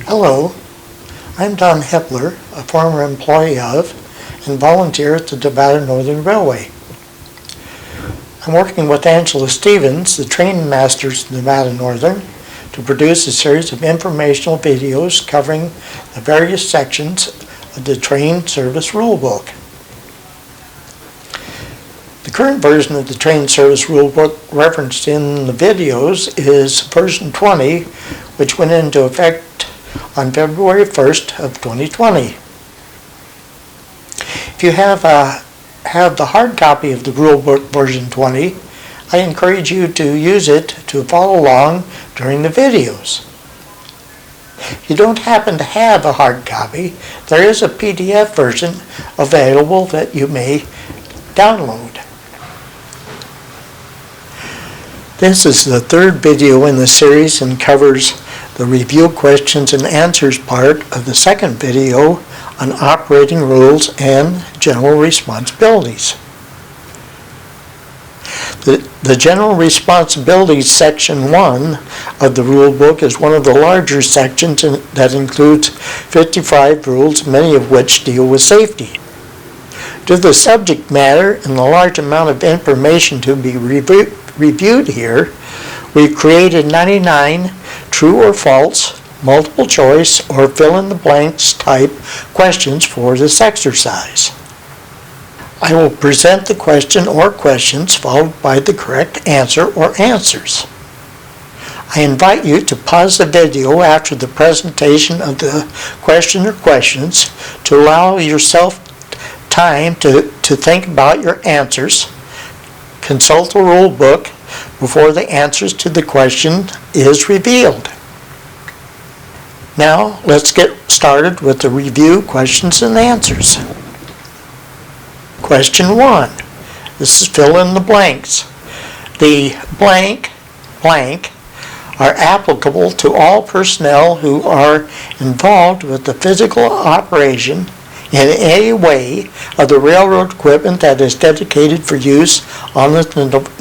Hello, I'm Don Hepler, a former employee of and volunteer at the Nevada Northern Railway. I'm working with Angela Stevens, the training master at Nevada Northern, to produce a series of informational videos covering the various sections of the Train Service Rulebook. The current version of the Train Service Rulebook referenced in the videos is version 20, which went into effect on February 1st of 2020. If you have the hard copy of the Rulebook version 20, I encourage you to use it to follow along during the videos. If you don't happen to have a hard copy, there is a PDF version available that you may download. This is the third video in the series and covers the review questions and answers part of the second video on operating rules and general responsibilities. The general responsibilities section 1 of the rule book is one of the larger sections that includes 55 rules, many of which deal with safety. Due to the subject matter and the large amount of information to be reviewed here, we created 99 true or false, multiple choice, or fill-in-the-blanks type questions for this exercise. I will present the question or questions followed by the correct answer or answers. I invite you to pause the video after the presentation of the question or questions to allow yourself time to think about your answers. Consult the rule book before the answers to the question is revealed. Now, let's get started with the review questions and answers. Question 1. This is fill in the blanks. The blank are applicable to all personnel who are involved with the physical operation in any way of the railroad equipment that is dedicated for use on the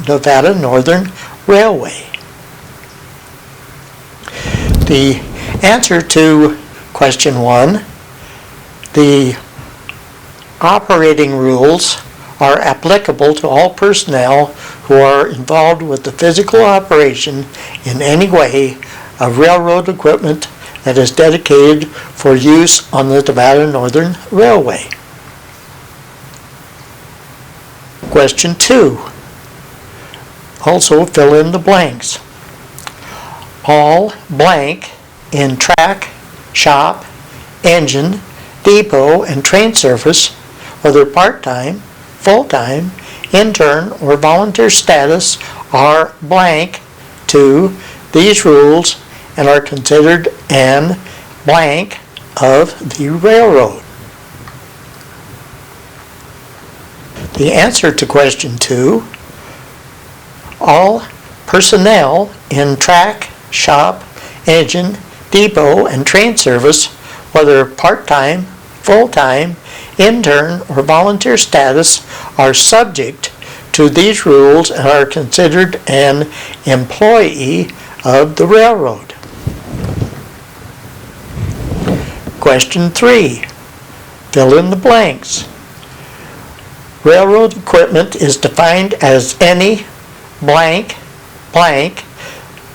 Nevada Northern Railway. The answer to question 1, the operating rules are applicable to all personnel who are involved with the physical operation in any way of railroad equipment that is dedicated for use on the Nevada Northern Railway. Question 2. Also fill in the blanks. All blank in track, shop, engine, depot, and train service, whether part-time, full-time, intern, or volunteer status, are blank to these rules and are considered an blank of the railroad. The answer to question 2, all personnel in track, shop, engine, depot, and train service, whether part-time, full-time, intern, or volunteer status, are subject to these rules and are considered an employee of the railroad. Question 3. Fill in the blanks. Railroad equipment is defined as any blank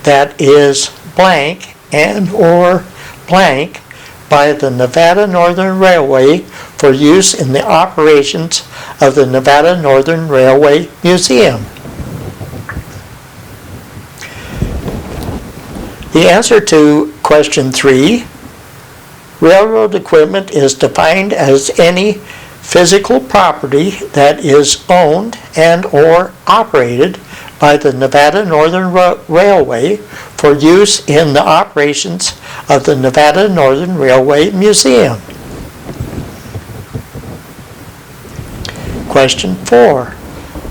that is blank and or blank by the Nevada Northern Railway for use in the operations of the Nevada Northern Railway Museum. The answer to question 3, railroad equipment is defined as any physical property that is owned and or operated by the Nevada Northern Railway for use in the operations of the Nevada Northern Railway Museum. Question 4.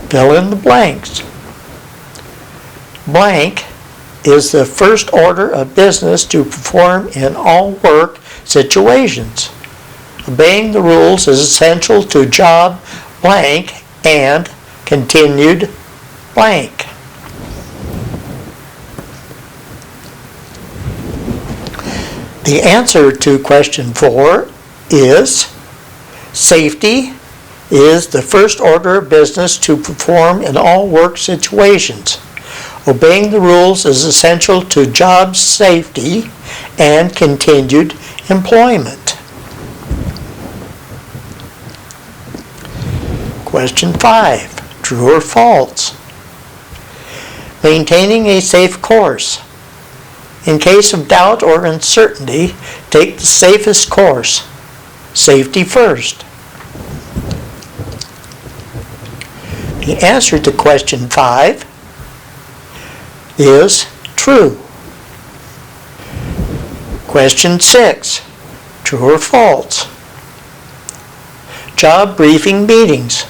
Fill in the blanks. Blank is the first order of business to perform in all work situations. Obeying the rules is essential to job blank and continued blank. The answer to question 4 is safety is the first order of business to perform in all work situations. Obeying the rules is essential to job safety and continued employment. Question 5, true or false? Maintaining a safe course. In case of doubt or uncertainty, take the safest course. Safety first. The answer to question 5 is true. Question 6, true or false? Job briefing meetings.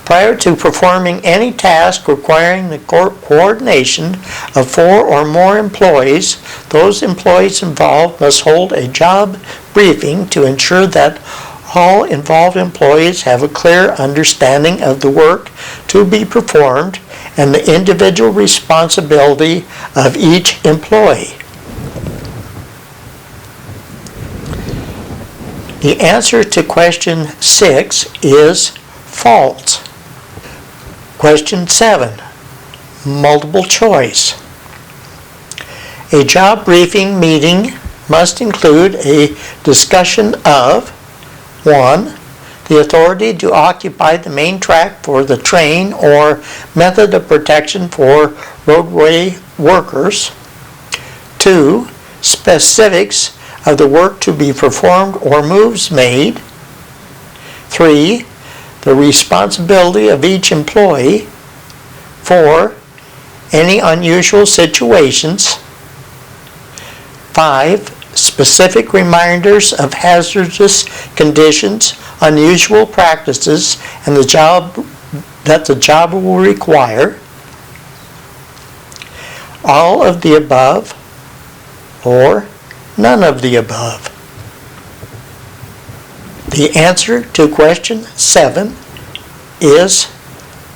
Prior to performing any task requiring the coordination of 4 or more employees, those employees involved must hold a job briefing to ensure that all involved employees have a clear understanding of the work to be performed and the individual responsibility of each employee. The answer to question 6 is false. Question 7, multiple choice. A job briefing meeting must include a discussion of 1, the authority to occupy the main track for the train or method of protection for roadway workers. 2, specifics of the work to be performed or moves made. 3, the responsibility of each employee. 4, any unusual situations. 5, specific reminders of hazardous conditions, unusual practices, and the job will require. All of the above or none of the above. The answer to question 7 is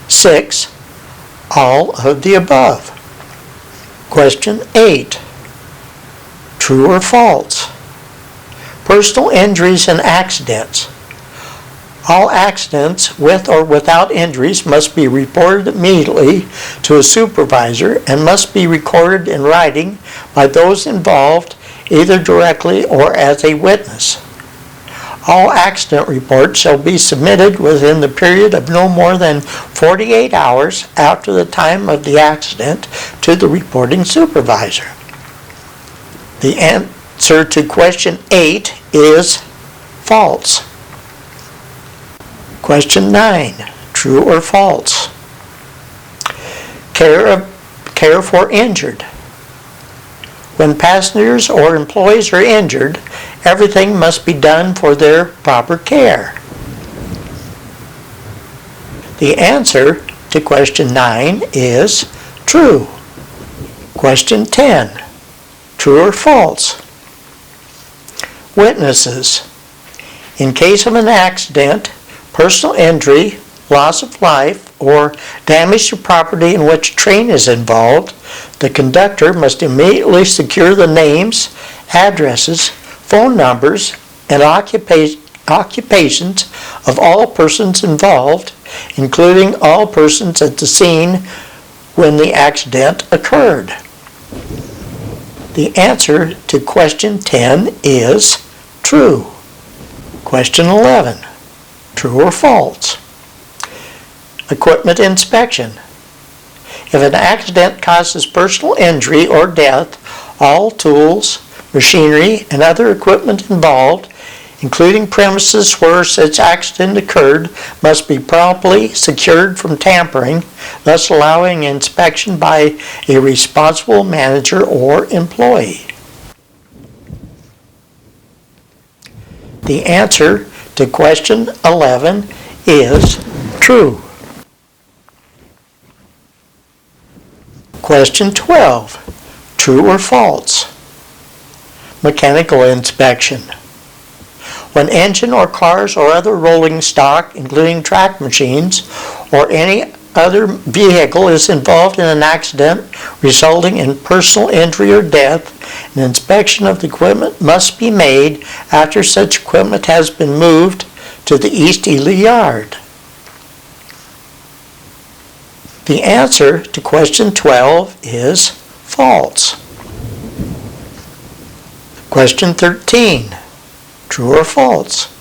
6, all of the above. Question 8, true or false? Personal injuries and accidents. All accidents with or without injuries must be reported immediately to a supervisor and must be recorded in writing by those involved either directly or as a witness. All accident reports shall be submitted within the period of no more than 48 hours after the time of the accident to the reporting supervisor. The answer to question 8 is false. Question 9, true or false? Care for injured. When passengers or employees are injured, everything must be done for their proper care. The answer to question 9 is true. Question 10, true or false? Witnesses. In case of an accident, personal injury, loss of life, or damage to property in which a train is involved, the conductor must immediately secure the names, addresses, phone numbers, and occupations of all persons involved, including all persons at the scene when the accident occurred. The answer to question 10 is true. Question 11, true or false? Equipment inspection. If an accident causes personal injury or death, all tools, machinery, and other equipment involved, including premises where such accident occurred, must be properly secured from tampering, thus allowing inspection by a responsible manager or employee. The answer to question 11 is true. Question 12, true or false? Mechanical inspection. When engine or cars or other rolling stock, including track machines or any other vehicle is involved in an accident resulting in personal injury or death, an inspection of the equipment must be made after such equipment has been moved to the East Ely Yard. The answer to question 12 is false. Question 13, true or false?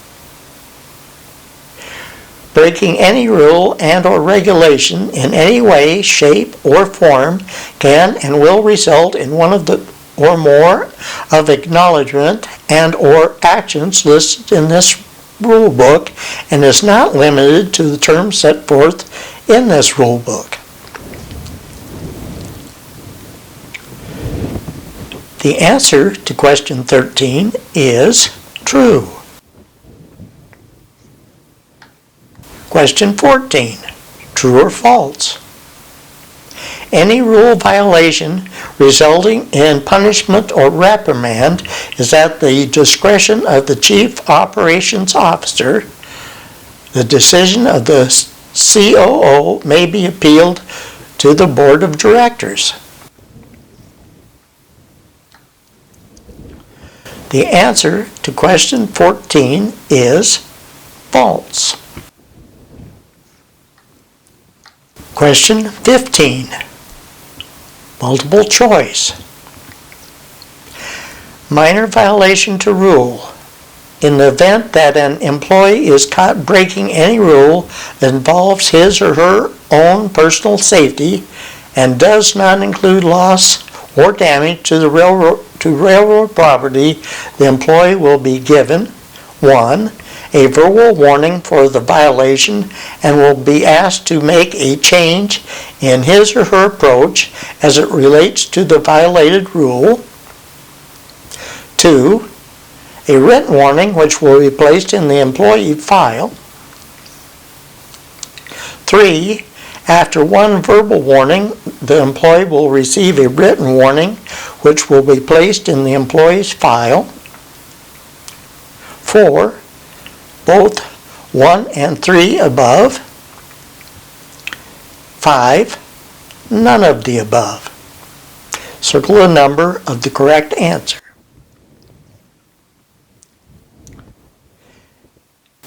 Breaking any rule and or regulation in any way, shape, or form can and will result in one of the or more of acknowledgement and or actions listed in this rule book and is not limited to the terms set forth in this rule book. The answer to question 13 is true. Question 14, true or false? Any rule violation resulting in punishment or reprimand is at the discretion of the Chief Operations Officer. The decision of the COO may be appealed to the Board of Directors. The answer to question 14 is false. Question 15, multiple choice. Minor violation to rule. In the event that an employee is caught breaking any rule that involves his or her own personal safety and does not include loss or damage to the railroad property, the employee will be given 1. A verbal warning for the violation and will be asked to make a change in his or her approach as it relates to the violated rule. 2. A written warning which will be placed in the employee file. 3. After one verbal warning, the employee will receive a written warning which will be placed in the employee's file. 4. Both 1 and 3 above. 5. None of the above. Circle the number of the correct answer.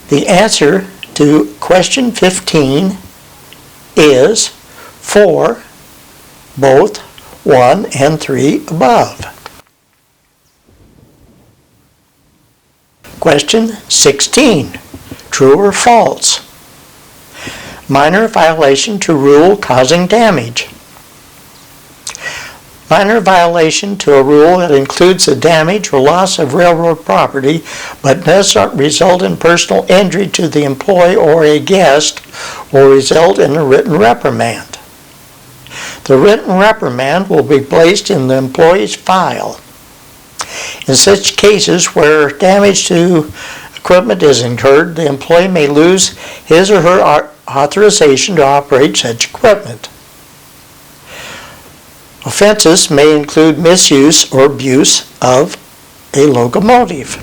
The answer to question 15 is 4, both 1 and 3 above. Question 16, true or false? Minor violation to rule causing damage. Minor violation to a rule that includes the damage or loss of railroad property but does not result in personal injury to the employee or a guest will result in a written reprimand. The written reprimand will be placed in the employee's file. In such cases where damage to equipment is incurred, the employee may lose his or her authorization to operate such equipment. Offenses may include misuse or abuse of a locomotive.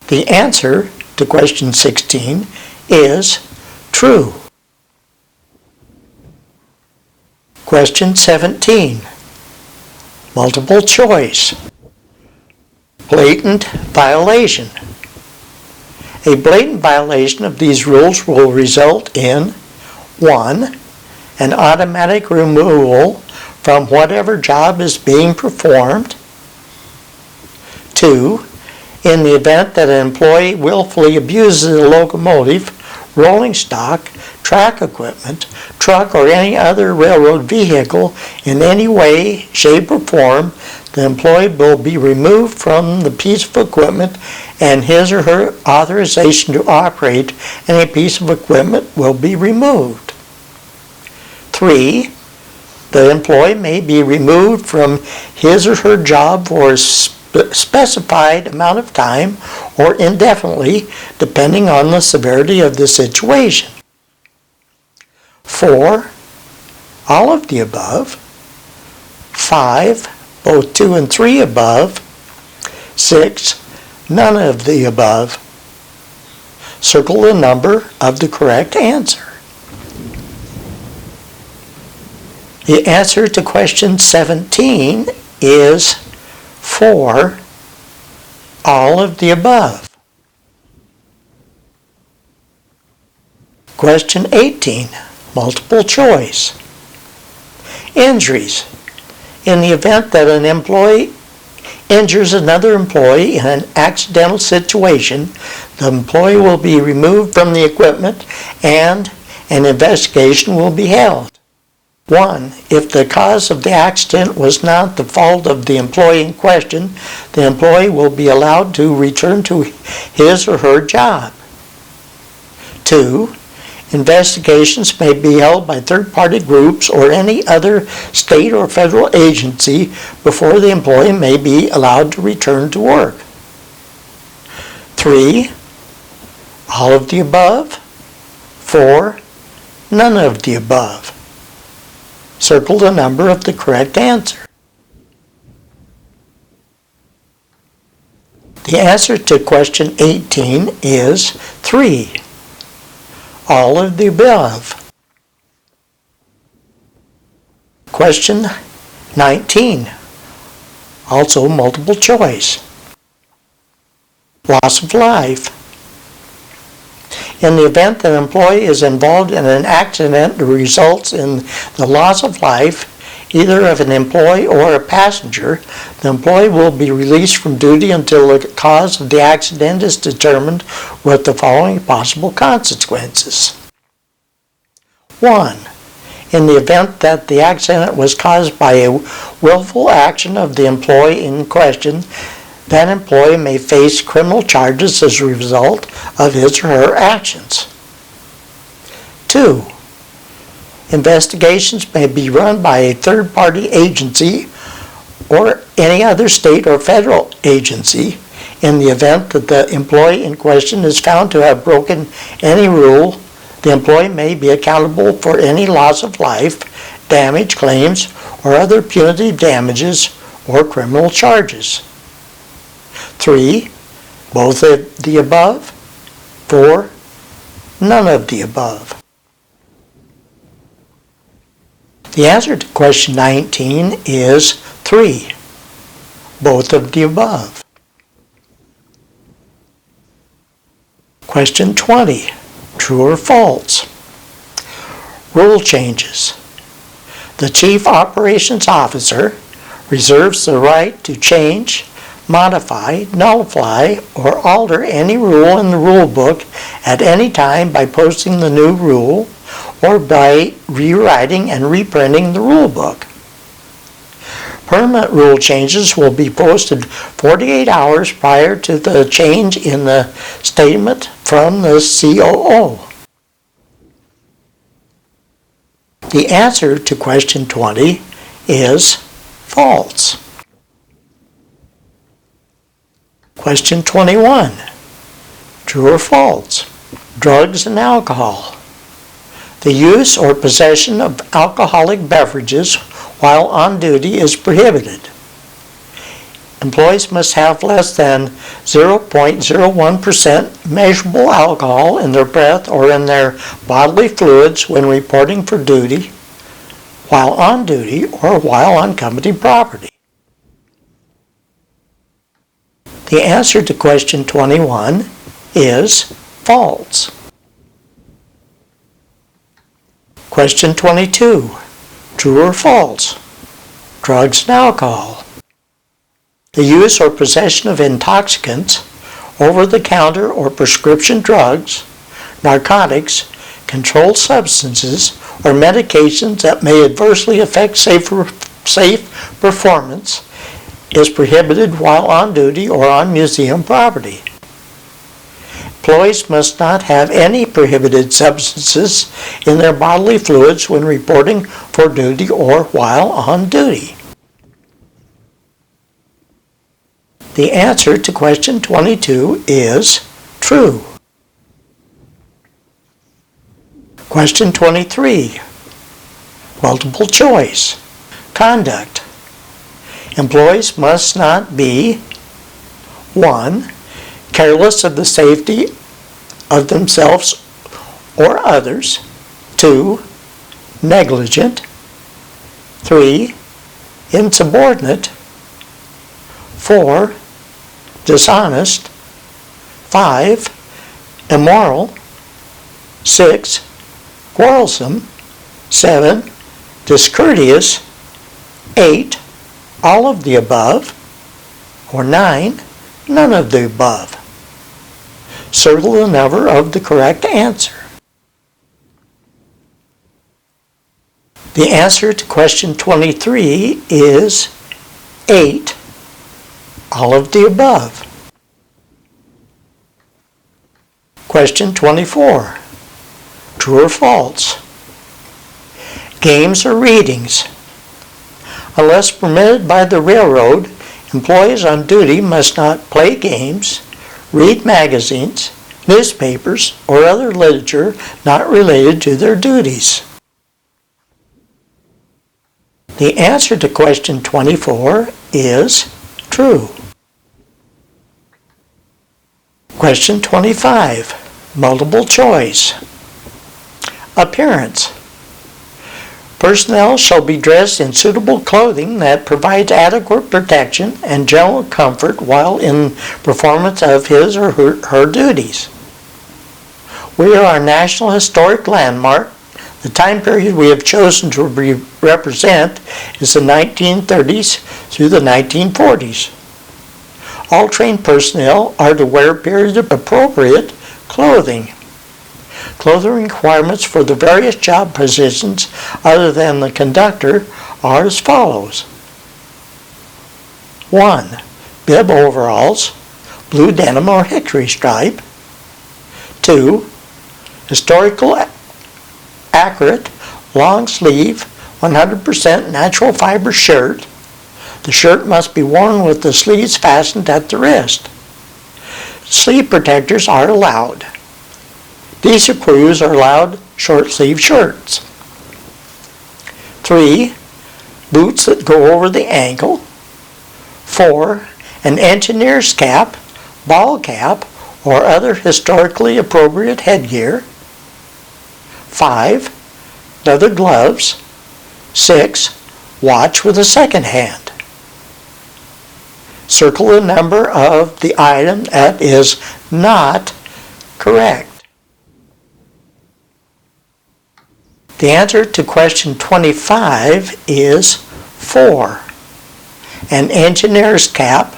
The answer to question 16 is true. Question 17, multiple choice. Blatant violation. A blatant violation of these rules will result in 1. An automatic removal from whatever job is being performed. 2. In the event that an employee willfully abuses a locomotive, rolling stock, track equipment, truck, or any other railroad vehicle in any way, shape, or form, the employee will be removed from the piece of equipment and his or her authorization to operate any piece of equipment will be removed. 3. The employee may be removed from his or her job for a specified amount of time or indefinitely, depending on the severity of the situation. 4. All of the above. 5. Both 2 and 3 above. 6. None of the above. Circle the number of the correct answer. The answer to question 17 is 4, all of the above. Question 18, multiple choice. Injuries. In the event that an employee injures another employee in an accidental situation, the employee will be removed from the equipment and an investigation will be held. 1. If the cause of the accident was not the fault of the employee in question, the employee will be allowed to return to his or her job. 2. Investigations may be held by third-party groups or any other state or federal agency before the employee may be allowed to return to work. 3. All of the above. 4. None of the above. Circle the number of the correct answer. The answer to question 18 is 3. All of the above. Question 19, also multiple choice. Loss of life. In the event that an employee is involved in an accident that results in the loss of life, either of an employee or a passenger, the employee will be released from duty until the cause of the accident is determined with the following possible consequences. 1. In the event that the accident was caused by a willful action of the employee in question, that employee may face criminal charges as a result of his or her actions. 2. Investigations may be run by a third-party agency or any other state or federal agency in the event that the employee in question is found to have broken any rule. The employee may be accountable for any loss of life, damage claims, or other punitive damages or criminal charges. 3. Both of the above. 4. None of the above. The answer to question 19 is 3. Both of the above. Question 20. True or false? Rule changes. The Chief Operations Officer reserves the right to change, modify, nullify, or alter any rule in the rule book at any time by posting the new rule or by rewriting and reprinting the rule book. Permanent rule changes will be posted 48 hours prior to the change in the statement from the COO. The answer to question 20 is false. Question 21. True or false? Drugs and alcohol. The use or possession of alcoholic beverages while on duty is prohibited. Employees must have less than 0.01% measurable alcohol in their breath or in their bodily fluids when reporting for duty, while on duty, or while on company property. The answer to question 21 is false. Question 22. True or false? Drugs and alcohol. The use or possession of intoxicants, over-the-counter or prescription drugs, narcotics, controlled substances, or medications that may adversely affect safe performance is prohibited while on duty or on museum property. Employees must not have any prohibited substances in their bodily fluids when reporting for duty or while on duty. The answer to question 22 is true. Question 23. Multiple choice. Conduct. Employees must not be 1. Careless of the safety of themselves or others. 2, negligent. 3, insubordinate. 4, dishonest. 5, immoral. 6, quarrelsome. 7, discourteous. 8, all of the above. Or 9, none of the above. Circle the number of the correct answer. The answer to question 23 is 8, all of the above. Question 24. True or false? Games or readings. Unless permitted by the railroad, employees on duty must not play games, read magazines, newspapers, or other literature not related to their duties. The answer to question 24 is true. Question 25, multiple choice. Appearance. Personnel shall be dressed in suitable clothing that provides adequate protection and general comfort while in performance of his or her duties. We are a National Historic Landmark. The time period we have chosen to represent is the 1930s through the 1940s. All trained personnel are to wear period-appropriate clothing. Clothing requirements for the various job positions other than the conductor are as follows. 1. Bib overalls, blue denim or hickory stripe. 2. Historical accurate, long sleeve, 100% natural fiber shirt. The shirt must be worn with the sleeves fastened at the wrist. Sleeve protectors are allowed. Diesel crews are allowed short sleeve shirts. 3. Boots that go over the ankle. 4. An engineer's cap, ball cap, or other historically appropriate headgear. 5. Leather gloves. 6. Watch with a second hand. Circle the number of the item that is not correct. The answer to question 25 is 4. An engineer's cap,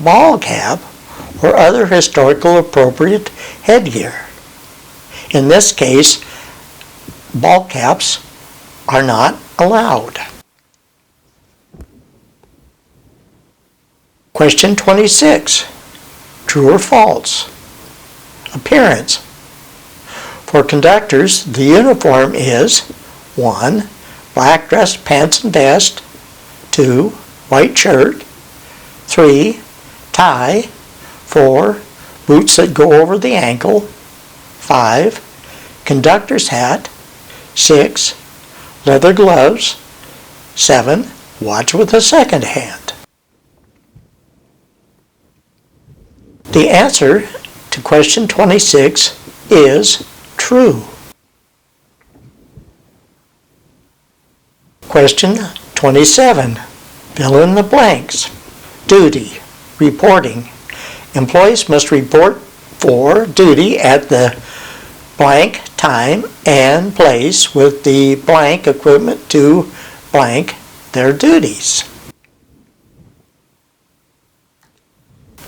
ball cap, or other historical appropriate headgear. In this case, ball caps are not allowed. Question 26. True or false? Appearance. For conductors, the uniform is 1. Black dress, pants, and vest. 2. White shirt. 3. Tie. 4. Boots that go over the ankle. 5. Conductor's hat. 6. Leather gloves. 7. Watch with a second hand. The answer to question 26 is true. Question 27. Fill in the blanks. Duty. Reporting. Employees must report for duty at the blank time and place with the blank equipment to blank their duties.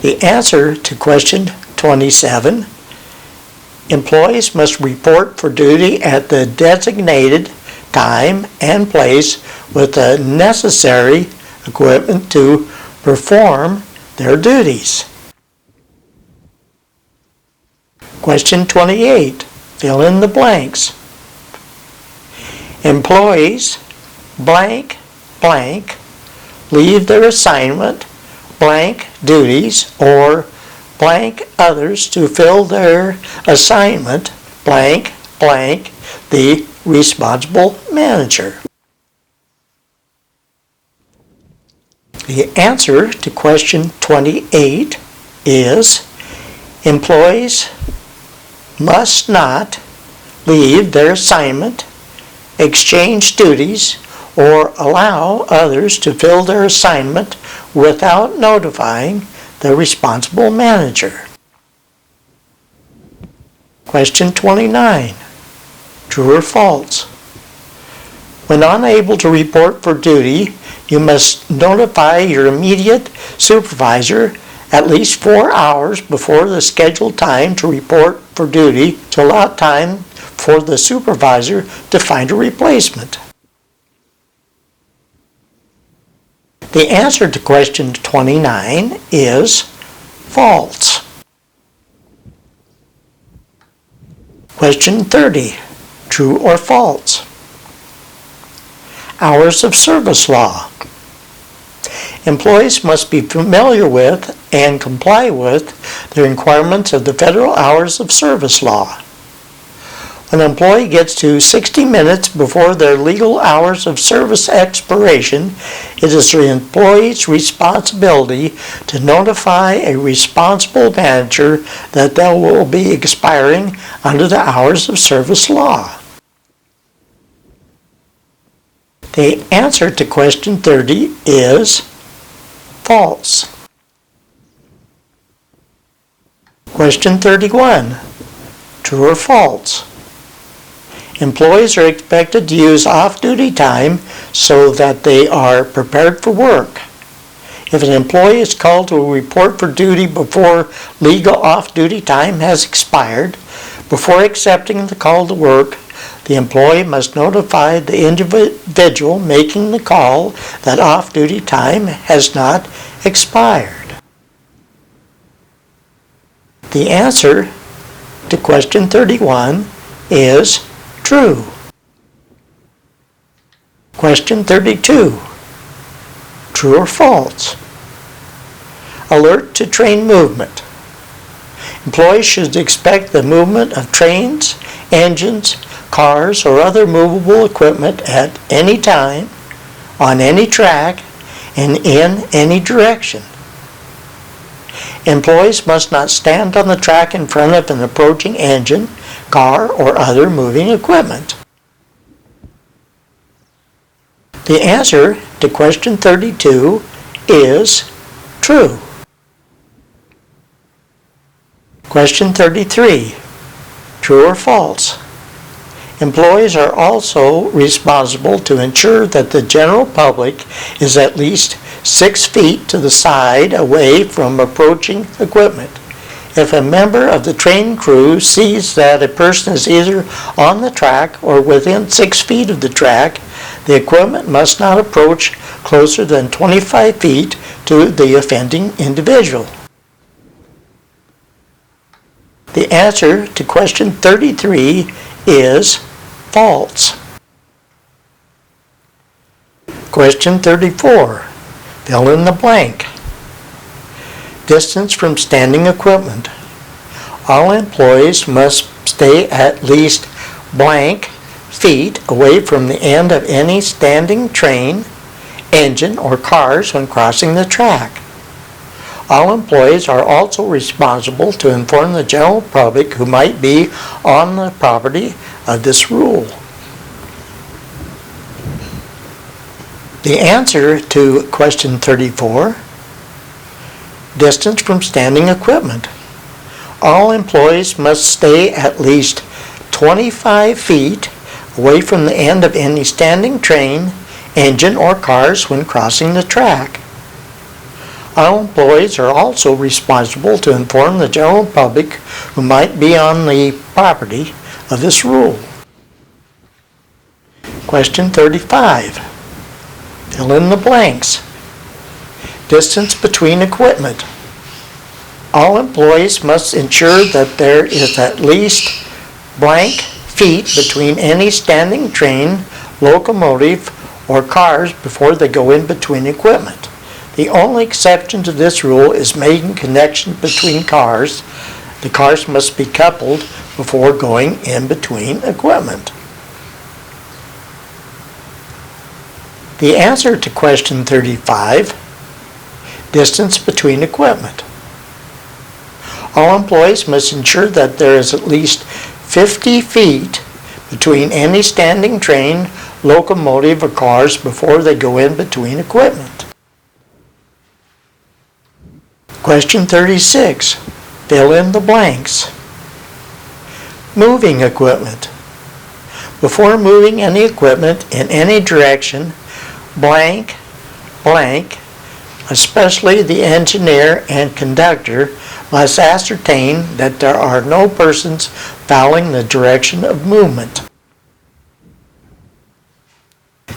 The answer to question 27. Employees must report for duty at the designated time and place with the necessary equipment to perform their duties. Question 28. Fill in the blanks. Employees blank blank leave their assignment blank duties or blank others to fill their assignment blank blank the responsible manager. The answer to question 28 is employees must not leave their assignment, exchange duties, or allow others to fill their assignment without notifying the responsible manager. Question 29. True or false? When unable to report for duty, you must notify your immediate supervisor at least 4 hours before the scheduled time to report for duty to allow time for the supervisor to find a replacement. The answer to question 29 is false. Question 30. True or false? Hours of service law. Employees must be familiar with and comply with the requirements of the Federal Hours of Service law. When an employee gets to 60 minutes before their legal hours of service expiration, it is the employee's responsibility to notify a responsible manager that they will be expiring under the Hours of Service law. The answer to question 30 is false. Question 31. True or false? Employees are expected to use off-duty time so that they are prepared for work. If an employee is called to report for duty before legal off-duty time has expired, before accepting the call to work, the employee must notify the individual making the call that off-duty time has not expired. The answer to question 31 is true. Question 32. True or false? Alert to train movement. Employees should expect the movement of trains, engines, cars, or other movable equipment at any time, on any track, and in any direction. Employees must not stand on the track in front of an approaching engine, car, or other moving equipment. The answer to question 32 is true. Question 33. True or false? Employees are also responsible to ensure that the general public is at least 6 feet to the side away from approaching equipment. If a member of the train crew sees that a person is either on the track or within 6 feet of the track, the equipment must not approach closer than 25 feet to the offending individual. The answer to question 33 is false. Question 34. Fill in the blank. Distance from standing equipment. All employees must stay at least blank feet away from the end of any standing train, engine, or cars when crossing the track. All employees are also responsible to inform the general public who might be on the property of this rule. The answer to question 34, distance from standing equipment. All employees must stay at least 25 feet away from the end of any standing train, engine, or cars when crossing the track. All employees are also responsible to inform the general public who might be on the property of this rule. Question 35. Fill in the blanks. Distance between equipment. All employees must ensure that there is at least blank feet between any standing train, locomotive, or cars before they go in between equipment. The only exception to this rule is making connections between cars. The cars must be coupled before going in between equipment. The answer to question 35, distance between equipment. All employees must ensure that there is at least 50 feet between any standing train, locomotive, or cars before they go in between equipment. Question 36. Fill in the blanks. Moving equipment. Before moving any equipment in any direction, blank, especially the engineer and conductor, must ascertain that there are no persons fouling the direction of movement.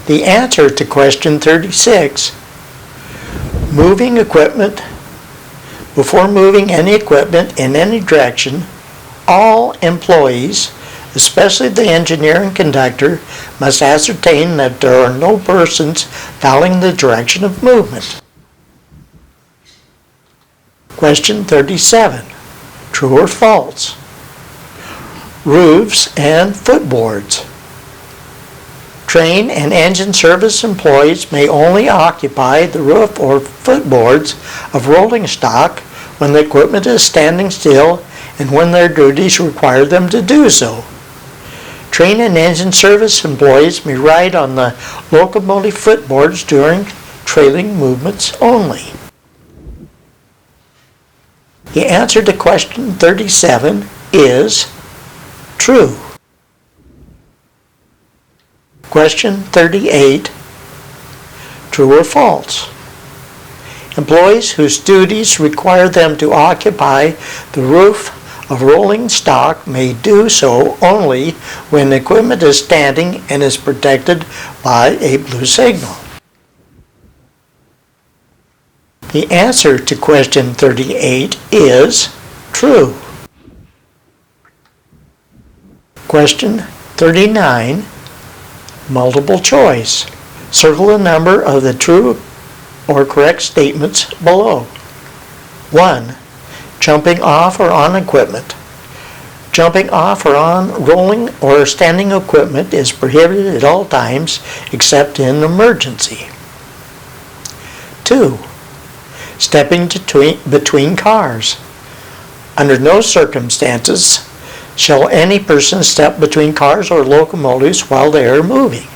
The answer to question 36, moving equipment. Before moving any equipment in any direction, all employees, especially the engineer and conductor, must ascertain that there are no persons fouling the direction of movement. Question 37. True or false? Roofs and footboards. Train and engine service employees may only occupy the roof or footboards of rolling stock when the equipment is standing still and when their duties require them to do so. Train and engine service employees may ride on the locomotive footboards during trailing movements only. The answer to question 37 is true. Question 38, true or false? Employees whose duties require them to occupy the roof of rolling stock may do so only when the equipment is standing and is protected by a blue signal. The answer to question 38 is true. Question 39, multiple choice. Circle the number of the true or correct statements below. 1. Jumping off or on equipment. Jumping off or on rolling or standing equipment is prohibited at all times except in emergency. 2. Stepping between cars. Under no circumstances shall any person step between cars or locomotives while they are moving.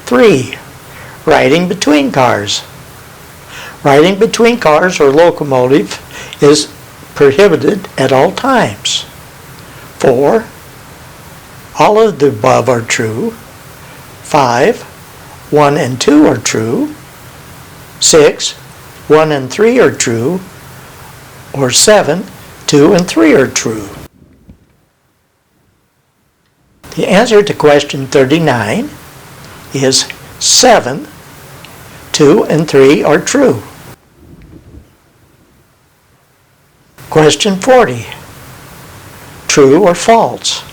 3. Riding between cars. Riding between cars or locomotive is prohibited at all times. 4. All of the above are true. 5. 1 and 2 are true. 6. 1 and 3 are true. Or 7. 2 and 3 are true. The answer to question 39 is 7. 2 and 3 are true. Question 40. True or false?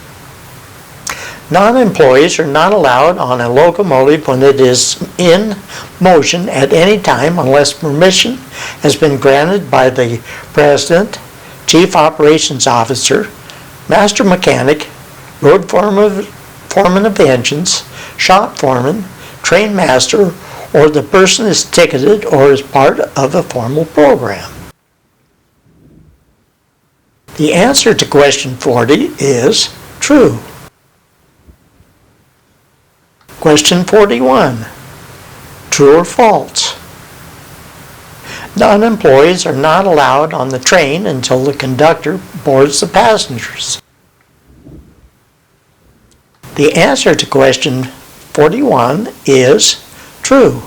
Non-employees are not allowed on a locomotive when it is in motion at any time unless permission has been granted by the President, Chief Operations Officer, Master Mechanic, Road Foreman of Engines, Shop Foreman, Train Master, or the person is ticketed or is part of a formal program. The answer to question 40 is true. Question 41. True or false? Non-employees are not allowed on the train until the conductor boards the passengers. The answer to question 41 is true.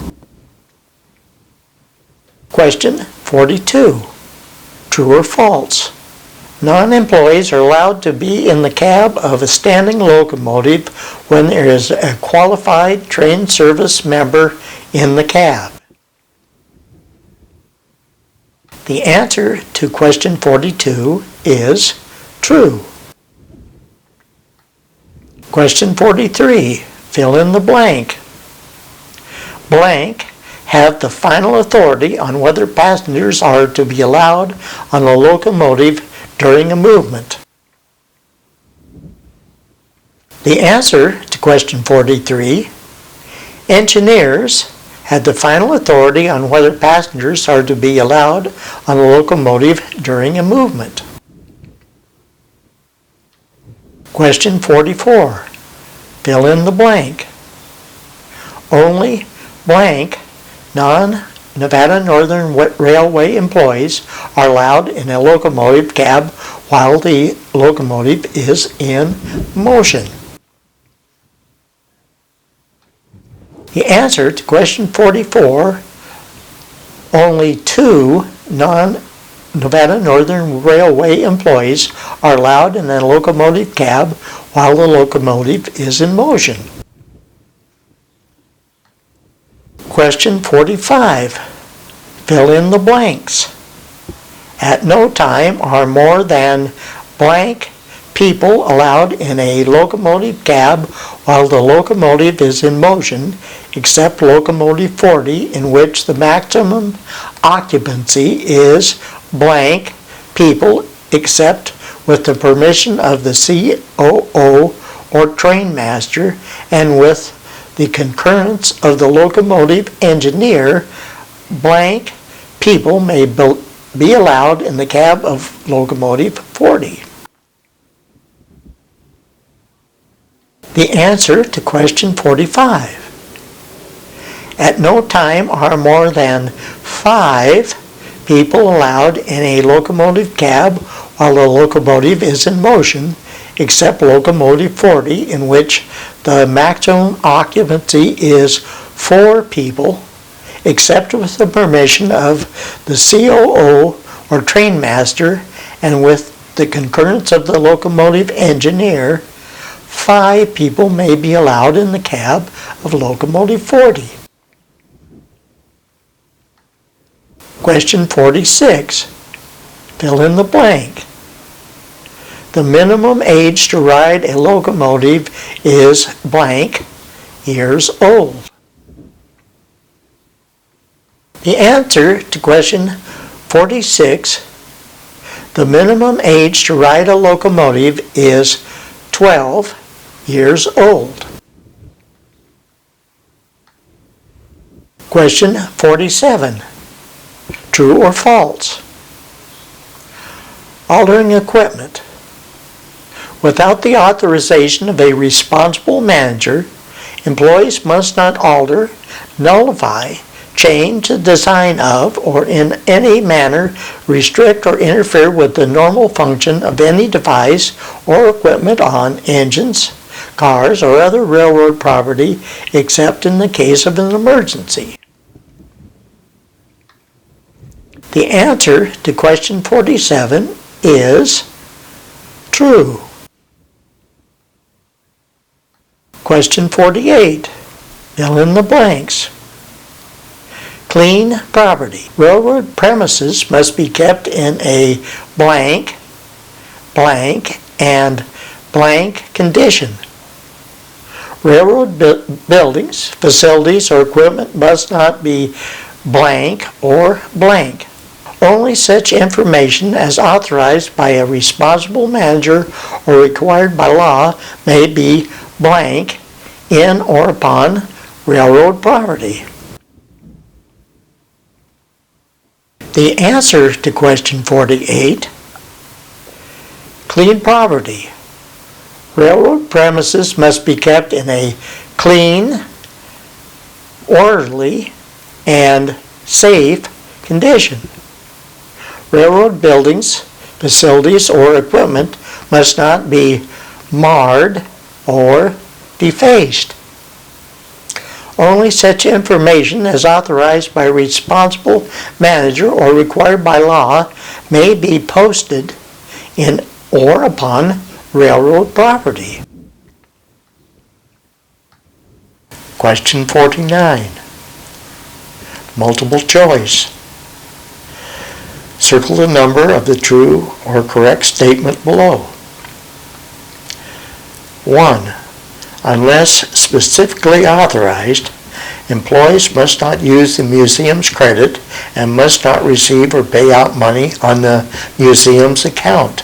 Question 42. True or false? Non-employees are allowed to be in the cab of a standing locomotive when there is a qualified train service member in the cab. The answer to question 42 is true. Question 43. Fill in the blank. Blank have the final authority on whether passengers are to be allowed on a locomotive during a movement. The answer to question 43, engineers had the final authority on whether passengers are to be allowed on a locomotive during a movement? Question 44. Fill in the blank. Only blank non-Nevada Northern Railway employees are allowed in a locomotive cab while the locomotive is in motion. The answer to question 44, only 2 non-Nevada Northern Railway employees are allowed in a locomotive cab while the locomotive is in motion. Question 45. Fill in the blanks. At no time are more than blank people allowed in a locomotive cab while the locomotive is in motion, except locomotive 40, in which the maximum occupancy is blank people, except with the permission of the COO or train master and with the concurrence of the locomotive engineer. Blank people may be allowed in the cab of locomotive 40. The answer to question 45. At no time are more than 5 people allowed in a locomotive cab while the locomotive is in motion, except locomotive 40, in which the maximum occupancy is 4 people, except with the permission of the COO or train master and with the concurrence of the locomotive engineer. 5 people may be allowed in the cab of locomotive 40. Question 46. Fill in the blank. The minimum age to ride a locomotive is blank years old. The answer to question 46, the minimum age to ride a locomotive is 12 years old. Question 47. True or false? Altering equipment. Without the authorization of a responsible manager, employees must not alter, nullify, change the design of, or in any manner restrict or interfere with the normal function of any device or equipment on engines, cars, or other railroad property, except in the case of an emergency. The answer to question 47 is true. Question 48. Fill in the blanks. Clean property. Railroad premises must be kept in a blank, blank, and blank condition. Railroad buildings, facilities, or equipment must not be blank or blank. Only such information as authorized by a responsible manager or required by law may be blank in or upon railroad property. The answer to question 48, clean property. Railroad premises must be kept in a clean, orderly, and safe condition. Railroad buildings, facilities, or equipment must not be marred or defaced. Only such information as authorized by a responsible manager or required by law may be posted in or upon railroad property. Question 49. Multiple choice. Circle the number of the true or correct statement below. 1. Unless specifically authorized, employees must not use the museum's credit and must not receive or pay out money on the museum's account.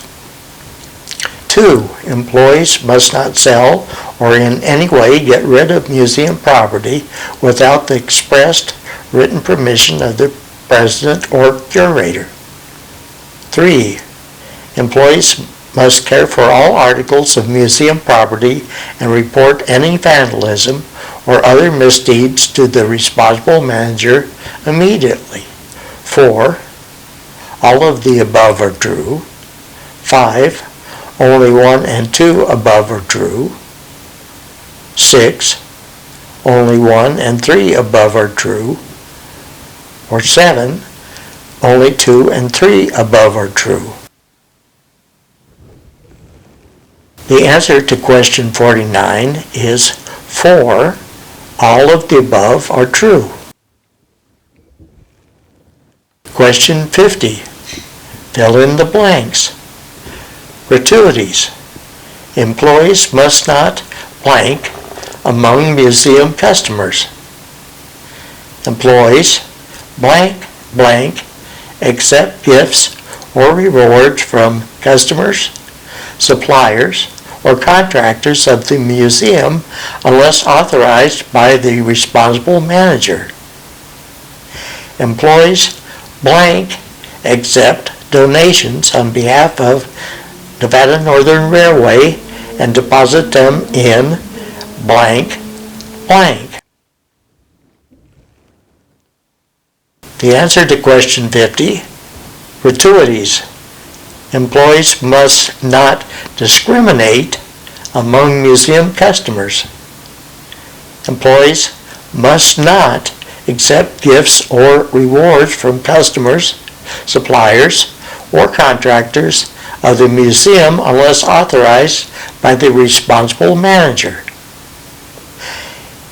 2. Employees must not sell or in any way get rid of museum property without the expressed written permission of the president or curator. 3. Employees must care for all articles of museum property and report any vandalism or other misdeeds to the responsible manager immediately. 4. All of the above are true. 5. Only 1 and 2 above are true. 6. Only 1 and 3 above are true. Or 7. Only 2 and 3 above are true. The answer to question 49 is 4. All of the above are true. Question 50. Fill in the blanks. Gratuities. Employees must not blank among museum customers. Employees blank blank accept gifts or rewards from customers, suppliers, or contractors of the museum unless authorized by the responsible manager. Employees blank accept donations on behalf of Nevada Northern Railway and deposit them in blank blank. The answer to question 50, gratuities. Employees must not discriminate among museum customers. Employees must not accept gifts or rewards from customers, suppliers, or contractors of the museum unless authorized by the responsible manager.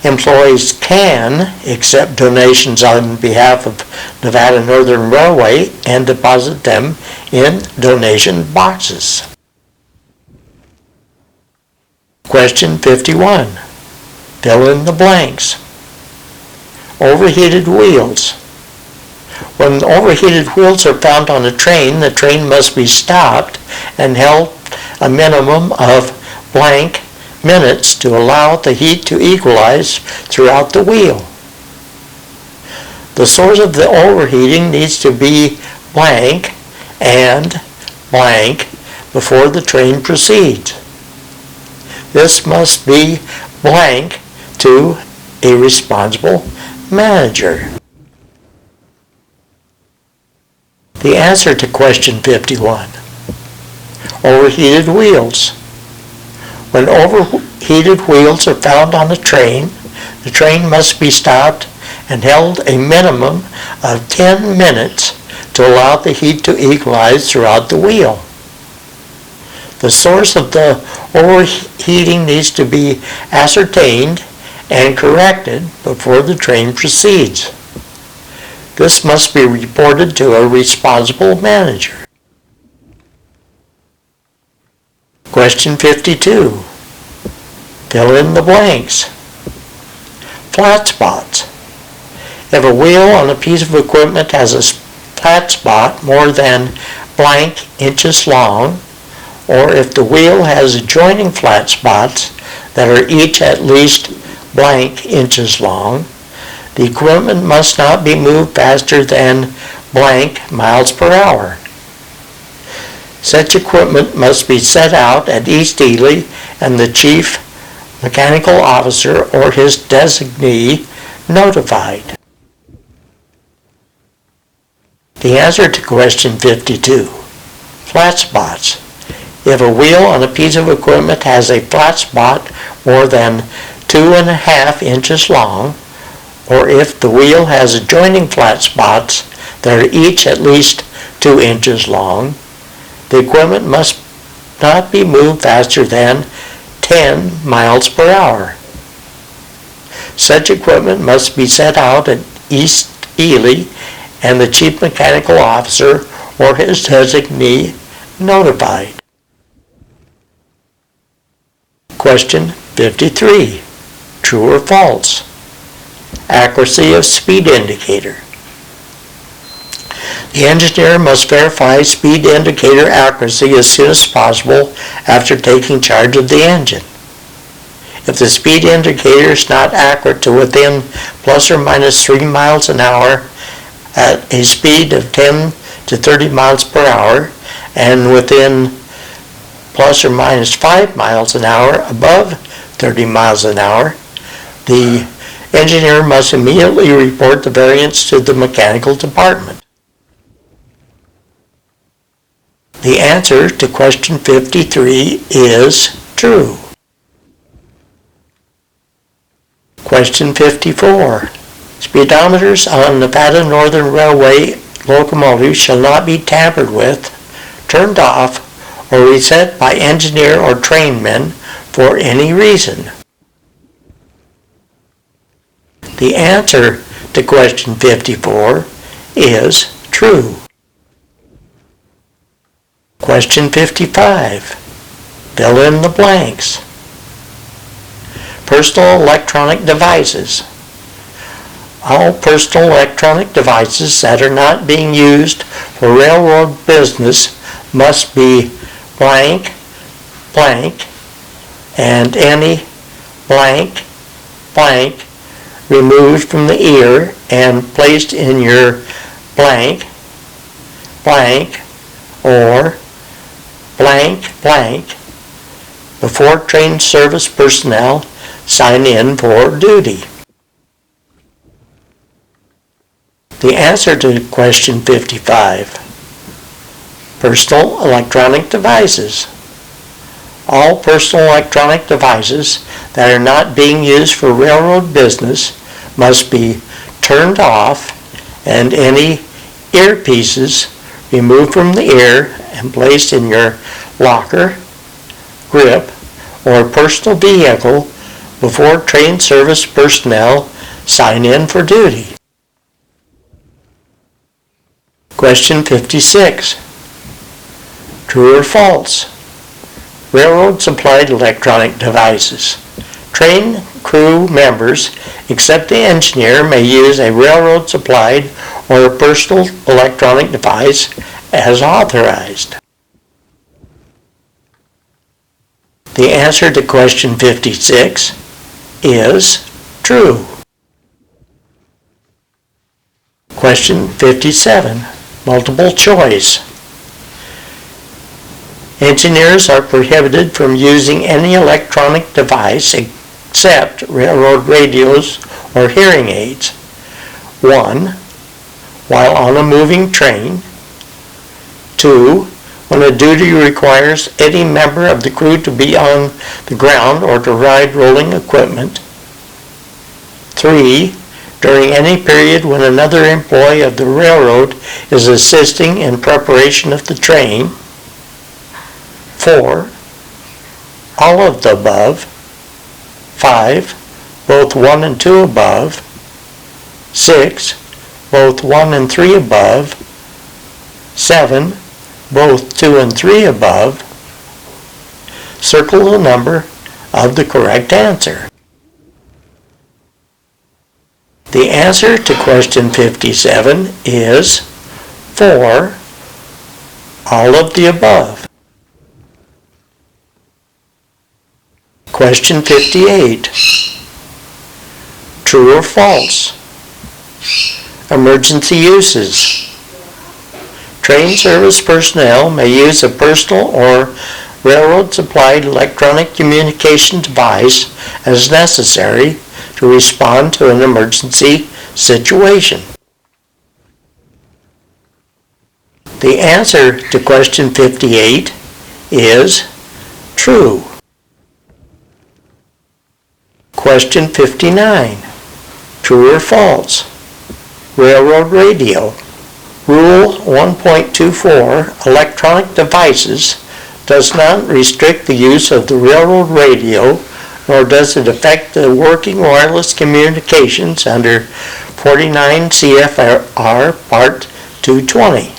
Employees can accept donations on behalf of Nevada Northern Railway and deposit them in donation boxes. Question 51. Fill in the blanks. Overheated wheels. When overheated wheels are found on a train, the train must be stopped and held a minimum of blank minutes to allow the heat to equalize throughout the wheel. The source of the overheating needs to be blank and blank before the train proceeds. This must be blank to a responsible manager. The answer to question 51. Overheated wheels. When overheated wheels are found on a train, the train must be stopped and held a minimum of 10 minutes to allow the heat to equalize throughout the wheel. The source of the overheating needs to be ascertained and corrected before the train proceeds. This must be reported to a responsible manager. Question 52. Fill in the blanks. Flat spots. If a wheel on a piece of equipment has a flat spot more than blank inches long, or if the wheel has adjoining flat spots that are each at least blank inches long, the equipment must not be moved faster than blank miles per hour. Such equipment must be set out at East Ely and the chief mechanical officer or his designee notified. The answer to question 52. Flat spots. If a wheel on a piece of equipment has a flat spot more than 2.5 inches long, or if the wheel has adjoining flat spots that are each at least 2 inches long, the equipment must not be moved faster than 10 miles per hour. Such equipment must be set out at East Ely and the chief mechanical officer or his designee notified. Question 53. True or false? Accuracy of speed indicator. The engineer must verify speed indicator accuracy as soon as possible after taking charge of the engine. If the speed indicator is not accurate to within plus or minus 3 miles an hour at a speed of 10 to 30 miles per hour and within plus or minus 5 miles an hour above 30 miles an hour, the engineer must immediately report the variance to the mechanical department. The answer to question 53 is true. Question 54. Speedometers on Nevada Northern Railway locomotives shall not be tampered with, turned off, or reset by engineer or trainmen for any reason. The answer to question 54 is true. Question 55. Fill in the blanks. Personal electronic devices. All personal electronic devices that are not being used for railroad business must be blank, blank, and any blank, blank removed from the ear and placed in your blank, blank, or blank, blank before train service personnel sign in for duty. The answer to question 55. Personal electronic devices. All personal electronic devices that are not being used for railroad business must be turned off and any earpieces removed from the ear and placed in your locker, grip, or personal vehicle before train service personnel sign in for duty. Question 56. True or false? Railroad supplied electronic devices. Train crew members, except the engineer, may use a railroad supplied or a personal electronic device as authorized. The answer to question 56 is true. Question 57. Multiple choice. Engineers are prohibited from using any electronic device except railroad radios or hearing aids. 1. While on a moving train. 2. When a duty requires any member of the crew to be on the ground or to ride rolling equipment. 3. During any period when another employee of the railroad is assisting in preparation of the train. 4. All of the above. 5. Both 1 and 2 above. 6. Both 1 and 3 above. 7. Both 2 and 3 above. Circle the number of the correct answer. The answer to question 57 is 4. All of the above. Question 58. True or false? Emergency uses. Train service personnel may use a personal or railroad-supplied electronic communication device as necessary to respond to an emergency situation. The answer to question 58 is true. Question 59. True or false? Railroad radio. Rule 1.24, electronic devices, does not restrict the use of the railroad radio, nor does it affect the working wireless communications under 49 CFR Part 220.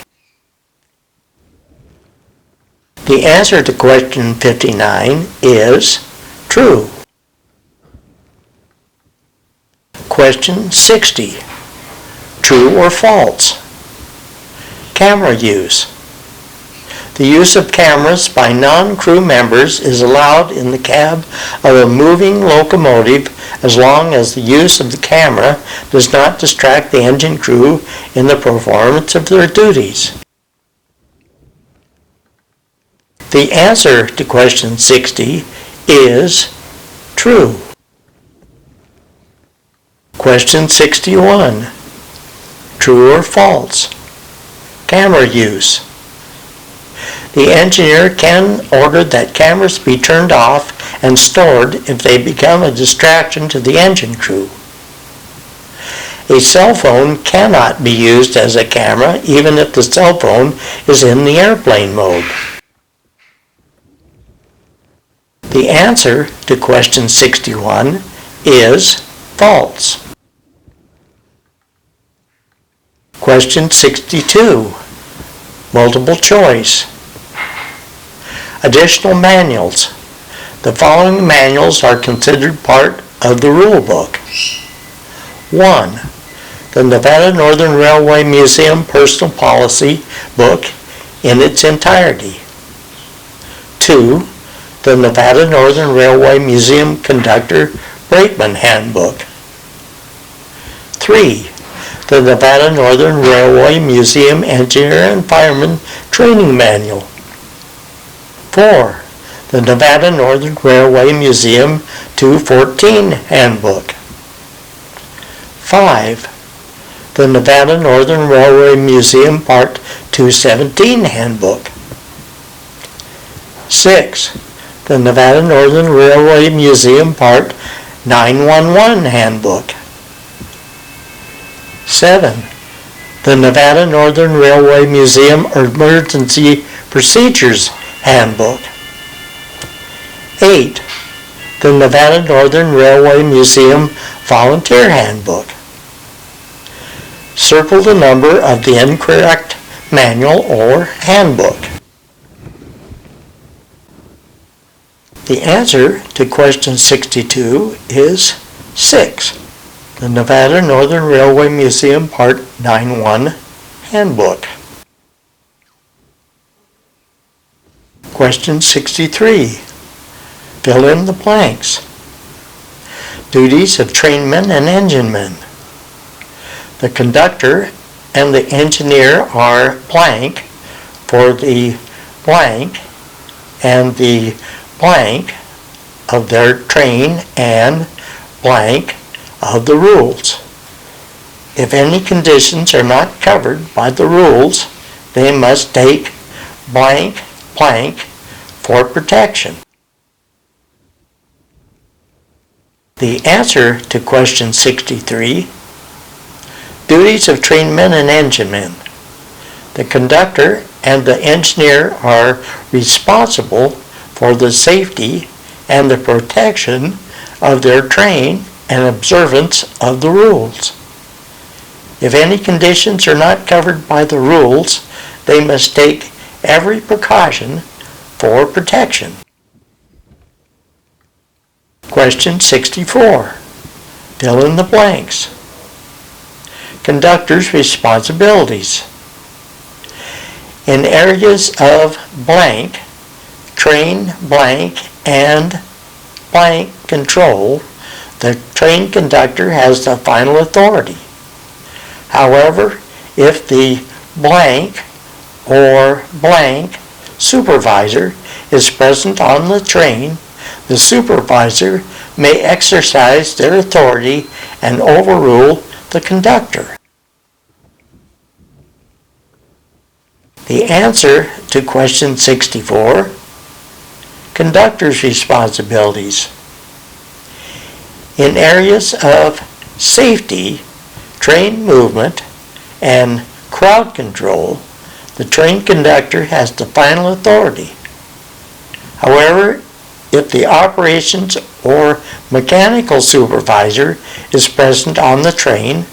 The answer to question 59 is true. Question 60. True or false? Camera use. The use of cameras by non-crew members is allowed in the cab of a moving locomotive as long as the use of the camera does not distract the engine crew in the performance of their duties. The answer to question 60 is true. Question 61. True or false? Camera use. The engineer can order that cameras be turned off and stored if they become a distraction to the engine crew. A cell phone cannot be used as a camera even if the cell phone is in the airplane mode. The answer to question 61 is false. Question 62. Multiple choice. Additional manuals. The following manuals are considered part of the Rulebook. 1. The Nevada Northern Railway Museum Personal Policy Book in its entirety. 2. The Nevada Northern Railway Museum Conductor Brakeman Handbook. 3. The Nevada Northern Railway Museum Engineer and Fireman Training Manual. 4. The Nevada Northern Railway Museum 214 Handbook. 5. The Nevada Northern Railway Museum Part 217 Handbook. 6. The Nevada Northern Railway Museum Part 911 Handbook. 7. The Nevada Northern Railway Museum Emergency Procedures Handbook. 8. The Nevada Northern Railway Museum Volunteer Handbook. Circle the number of the incorrect manual or handbook. The answer to question 62 is 6. The Nevada Northern Railway Museum Part 9-1 Handbook. Question 63. Fill in the blanks. Duties of trainmen and enginemen. The conductor and the engineer are blank for the blank and the blank of their train and blank of the rules. If any conditions are not covered by the rules, they must take blank blank for protection. The answer to question 63. Duties of trainmen and enginemen. The conductor and the engineer are responsible for the safety and the protection of their train and observance of the rules. If any conditions are not covered by the rules, they must take every precaution for protection. Question 64. Fill in the blanks. Conductor's responsibilities. In areas of blank, train blank and blank control, the train conductor has the final authority. However, if the blank or blank supervisor is present on the train, the supervisor may exercise their authority and overrule the conductor. The answer to question 64. Conductor's responsibilities. In areas of safety, train movement, and crowd control, the train conductor has the final authority. However, if the operations or mechanical supervisor is present on the train,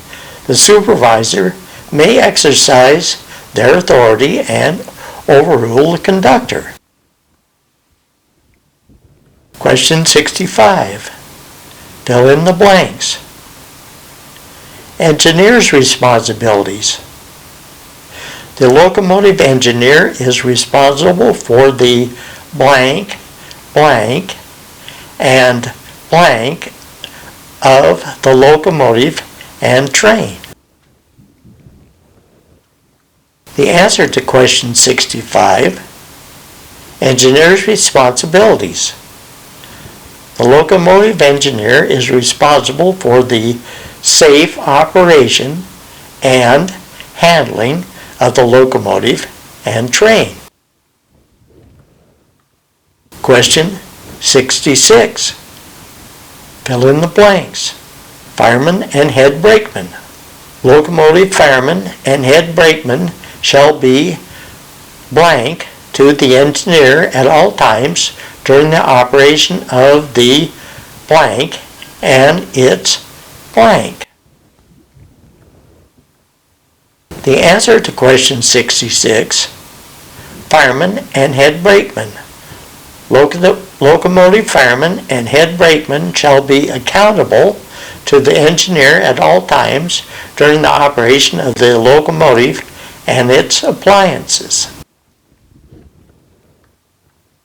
the supervisor may exercise their authority and overrule the conductor. Question 65. Fill in the blanks. Engineer's responsibilities. The locomotive engineer is responsible for the blank, blank, and blank of the locomotive and train. The answer to question 65, engineer's responsibilities. The locomotive engineer is responsible for the safe operation and handling of the locomotive and train. Question 66. Fill in the blanks. Fireman and head brakeman. Locomotive fireman and head brakeman shall be blank to the engineer at all times during the operation of the blank and its blank. The answer to question 66, fireman and head brakeman. Locomotive fireman and head brakeman shall be accountable to the engineer at all times during the operation of the locomotive and its appliances.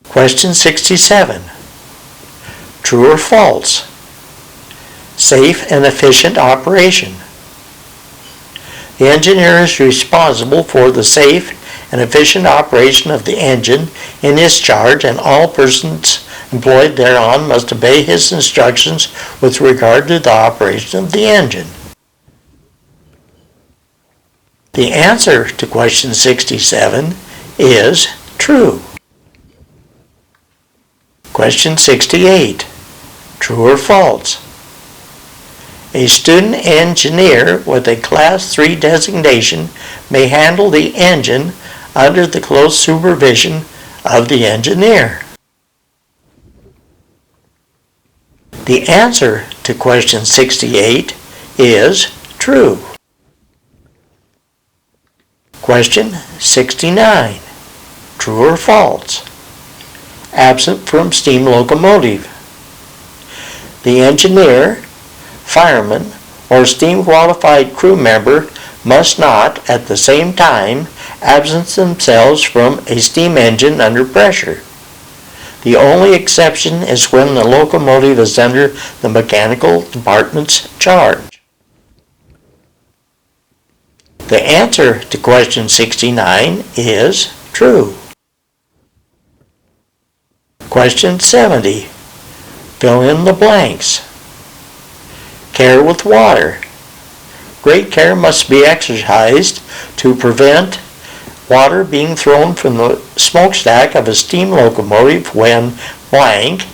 Question 67. True or false? Safe and efficient operation. The engineer is responsible for the safe and efficient operation of the engine in his charge, and all persons employed thereon must obey his instructions with regard to the operation of the engine. The answer to question 67 is true. Question 68. True or false? A student engineer with a Class 3 designation may handle the engine under the close supervision of the engineer. The answer to question 68 is true. Question 69. True or false? Absent from steam locomotive. The engineer, fireman, or steam qualified crew member must not, at the same time, absent themselves from a steam engine under pressure. The only exception is when the locomotive is under the mechanical department's charge. The answer to question 69 is true. Question 70. Fill in the blanks. Care with water. Great care must be exercised to prevent water being thrown from the smokestack of a steam locomotive when blank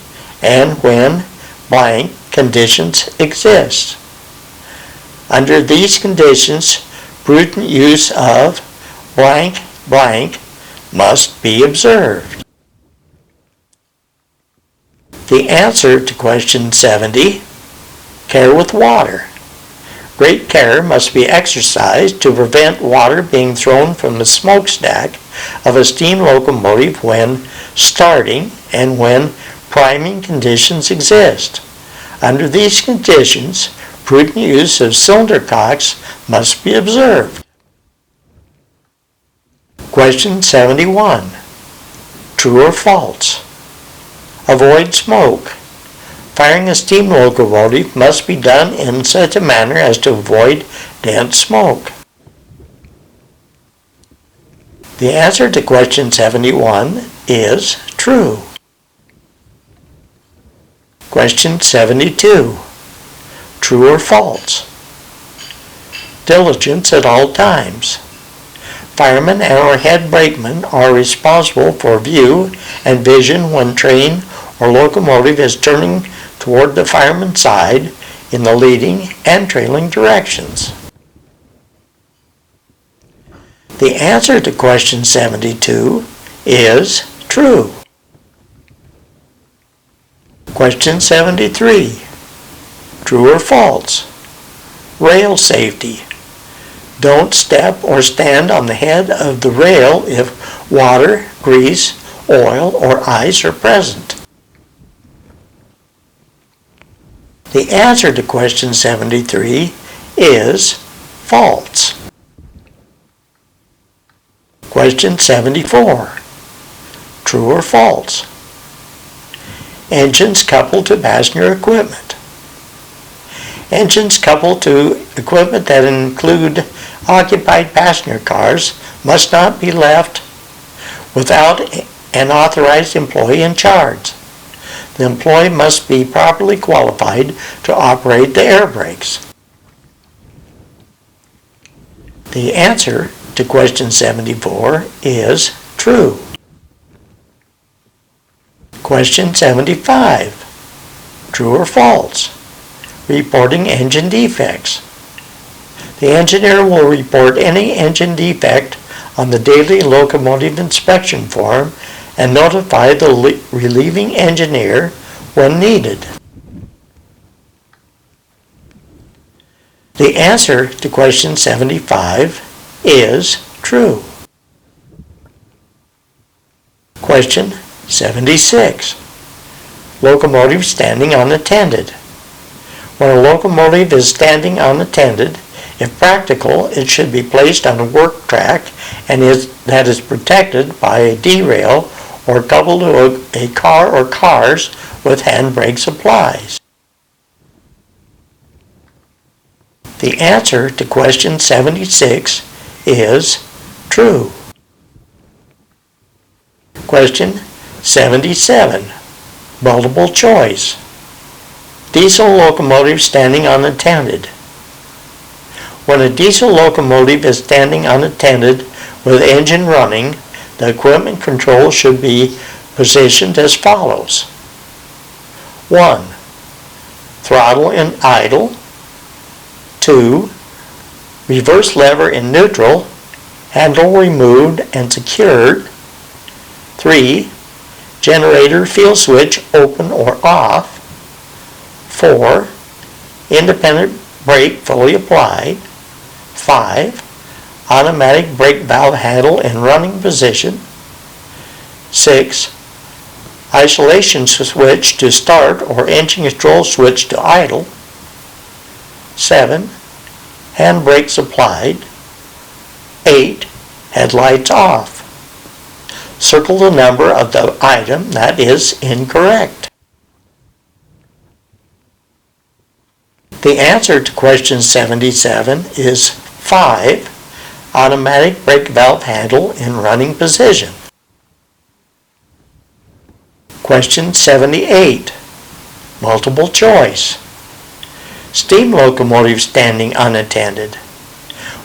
and when blank conditions exist. Under these conditions, prudent use of blank blank must be observed. The answer to question 70, care with water. Great care must be exercised to prevent water being thrown from the smokestack of a steam locomotive when starting and when priming conditions exist. Under these conditions, prudent use of cylinder cocks must be observed. Question 71. True or false? Avoid smoke. Firing a steam locomotive must be done in such a manner as to avoid dense smoke. The answer to question 71 is true. Question 72. True or false? Diligence at all times. Firemen and/or head brakemen are responsible for view and vision when train or locomotive is turning toward the fireman's side in the leading and trailing directions. The answer to question 72 is true. Question 73. True or false? Rail safety. Don't step or stand on the head of the rail if water, grease, oil, or ice are present. The answer to question 73 is false. Question 74. True or false? Engines coupled to passenger equipment. Engines coupled to equipment that include occupied passenger cars must not be left without an authorized employee in charge. The employee must be properly qualified to operate the air brakes. The answer to question 74 is true. Question 75. True or false? Reporting engine defects. The engineer will report any engine defect on the daily locomotive inspection form and notify the relieving engineer when needed. The answer to question 75 is true. Question 76. Locomotive standing unattended. When a locomotive is standing unattended, if practical, it should be placed on a work track and that is protected by a derail or coupled to a car or cars with handbrake supplies. The answer to question 76 is true. Question 77. Multiple choice. Diesel locomotive standing unattended. When a diesel locomotive is standing unattended with engine running, the equipment control should be positioned as follows. 1. Throttle in idle. 2. Reverse lever in neutral, handle removed and secured. 3. Generator field switch open or off. 4. Independent brake fully applied. 5. Automatic brake valve handle in running position. 6. Isolation switch to start or engine control switch to idle. 7. Handbrake supplied. 8. Headlights off. Circle the number of the item that is incorrect. The answer to question 77 is 5. Automatic brake valve handle in running position. Question 78. Multiple choice. Steam locomotive standing unattended.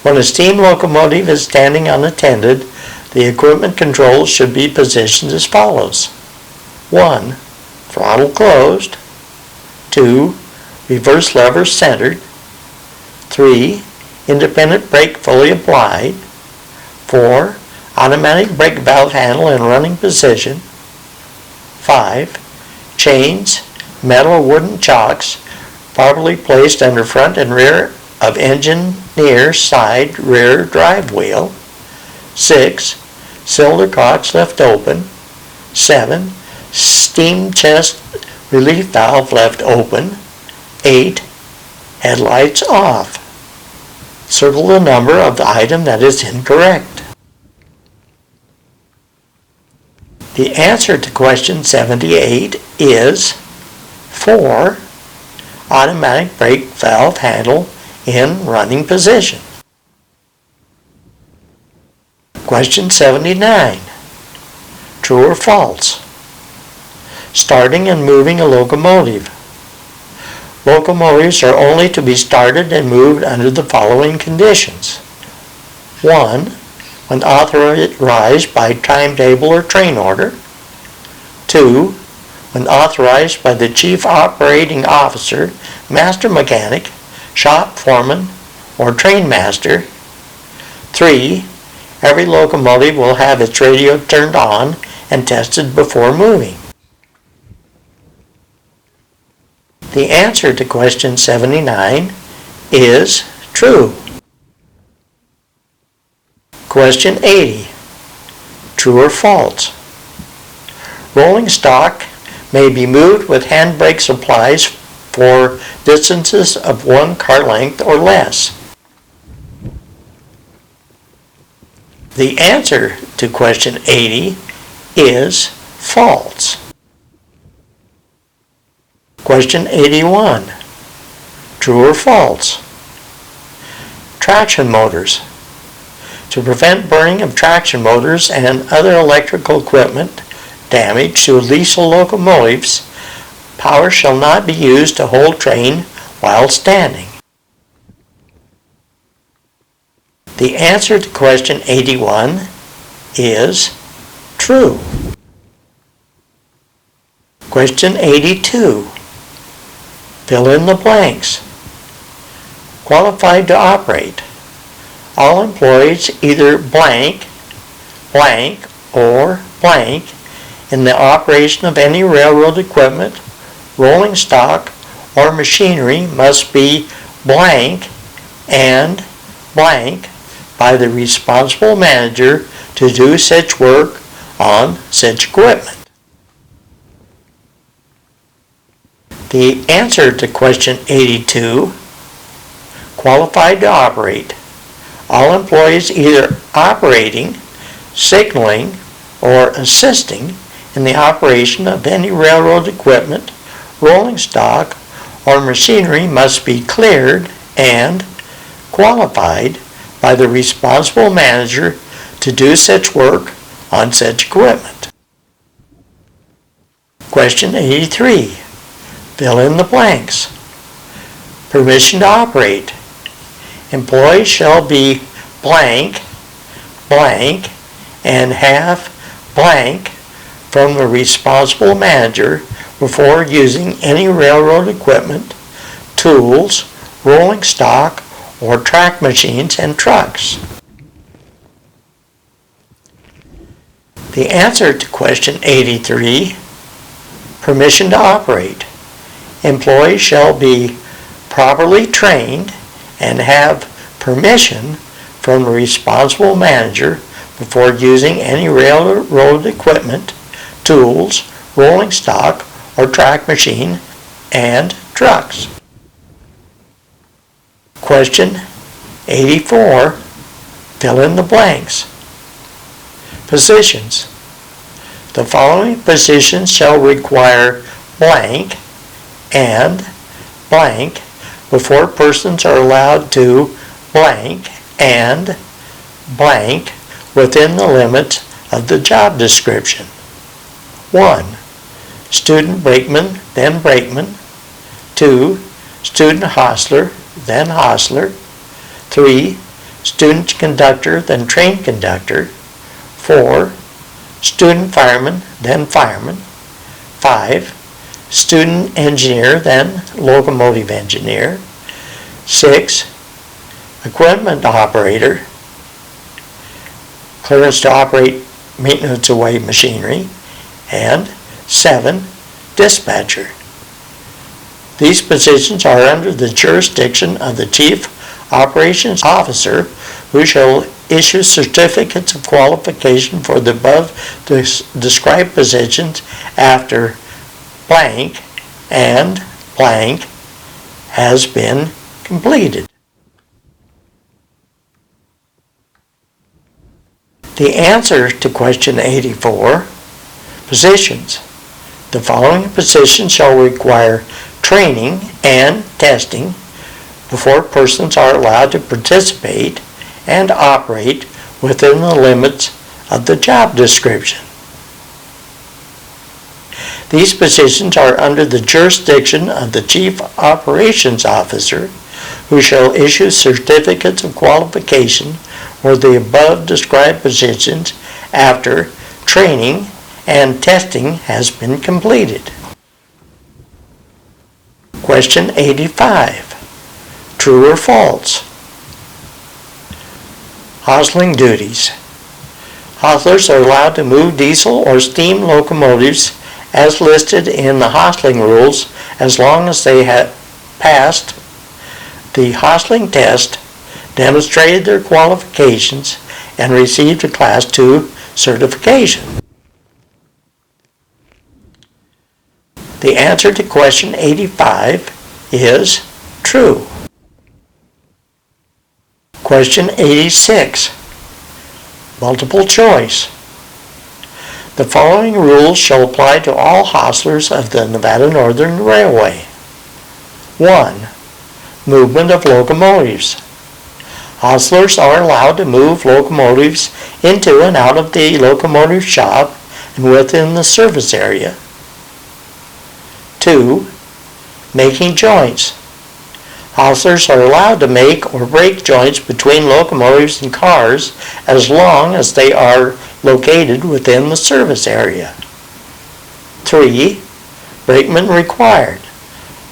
When a steam locomotive is standing unattended, the equipment controls should be positioned as follows. 1. Throttle closed. 2. Reverse lever centered. 3. Independent brake fully applied. 4. Automatic brake valve handle in running position. 5. Chains, metal or wooden chocks properly placed under front and rear of engine near side rear drive wheel. 6. Cylinder cocks left open. 7. Steam chest relief valve left open. 8. Headlights off. Circle the number of the item that is incorrect. The answer to question 78 is 4. Automatic brake valve handle in running position. Question 79. True or false? Starting and moving a locomotive. Locomotives are only to be started and moved under the following conditions. 1. When authorized by timetable or train order. 2. When authorized by the Chief Operating Officer, Master Mechanic, Shop Foreman, or Train Master. 3. Every locomotive will have its radio turned on and tested before moving. The answer to question 79 is true. Question 80. True or false? Rolling stock may be moved with handbrake supplies for distances of 1 car length or less. The answer to question 80 is false. Question 81. True or false? Traction motors. To prevent burning of traction motors and other electrical equipment damage to diesel locomotives, power shall not be used to hold train while standing. The answer to question 81 is true. Question 82. Fill in the blanks. Qualified to operate. All employees either blank, blank, or blank in the operation of any railroad equipment, rolling stock, or machinery must be blank and blank by the responsible manager to do such work on such equipment. The answer to question 82, qualified to operate. All employees either operating, signaling, or assisting in the operation of any railroad equipment, rolling stock, or machinery must be cleared and qualified by the responsible manager to do such work on such equipment. Question 83. Fill in the blanks. Permission to operate. Employees shall be blank, blank, and have blank from the responsible manager before using any railroad equipment, tools, rolling stock, or track machines and trucks. The answer to question 83, permission to operate. Employees shall be properly trained and have permission from the responsible manager before using any railroad equipment, tools, rolling stock, or track machine and trucks. Question 84. Fill in the blanks. Positions. The following positions shall require blank and blank before persons are allowed to blank and blank within the limits of the job description. 1. Student brakeman, then brakeman. 2. Student hostler, then hostler. 3. Student conductor, then train conductor. 4. Student fireman, then fireman. 5. Student engineer, then locomotive engineer. 6. Equipment operator, clearance to operate maintenance away machinery. And 7. Dispatcher. These positions are under the jurisdiction of the Chief Operations Officer, who shall issue certificates of qualification for the above described positions after blank and blank has been completed. The answer to question 84, positions. The following positions shall require training and testing before persons are allowed to participate and operate within the limits of the job description. These positions are under the jurisdiction of the Chief Operations Officer, who shall issue certificates of qualification for the above described positions after training and testing has been completed. Question 85. True or false? Hostling duties. Hostlers are allowed to move diesel or steam locomotives as listed in the hostling rules as long as they have passed the hostling test, demonstrated their qualifications, and received a Class II certification. The answer to question 85 is true. Question 86. Multiple choice. The following rules shall apply to all hostlers of the Nevada Northern Railway. 1. Movement of locomotives. Hostlers are allowed to move locomotives into and out of the locomotive shop and within the service area. 2. Making joints. Hostlers are allowed to make or break joints between locomotives and cars as long as they are located within the service area. 3. Brakeman required.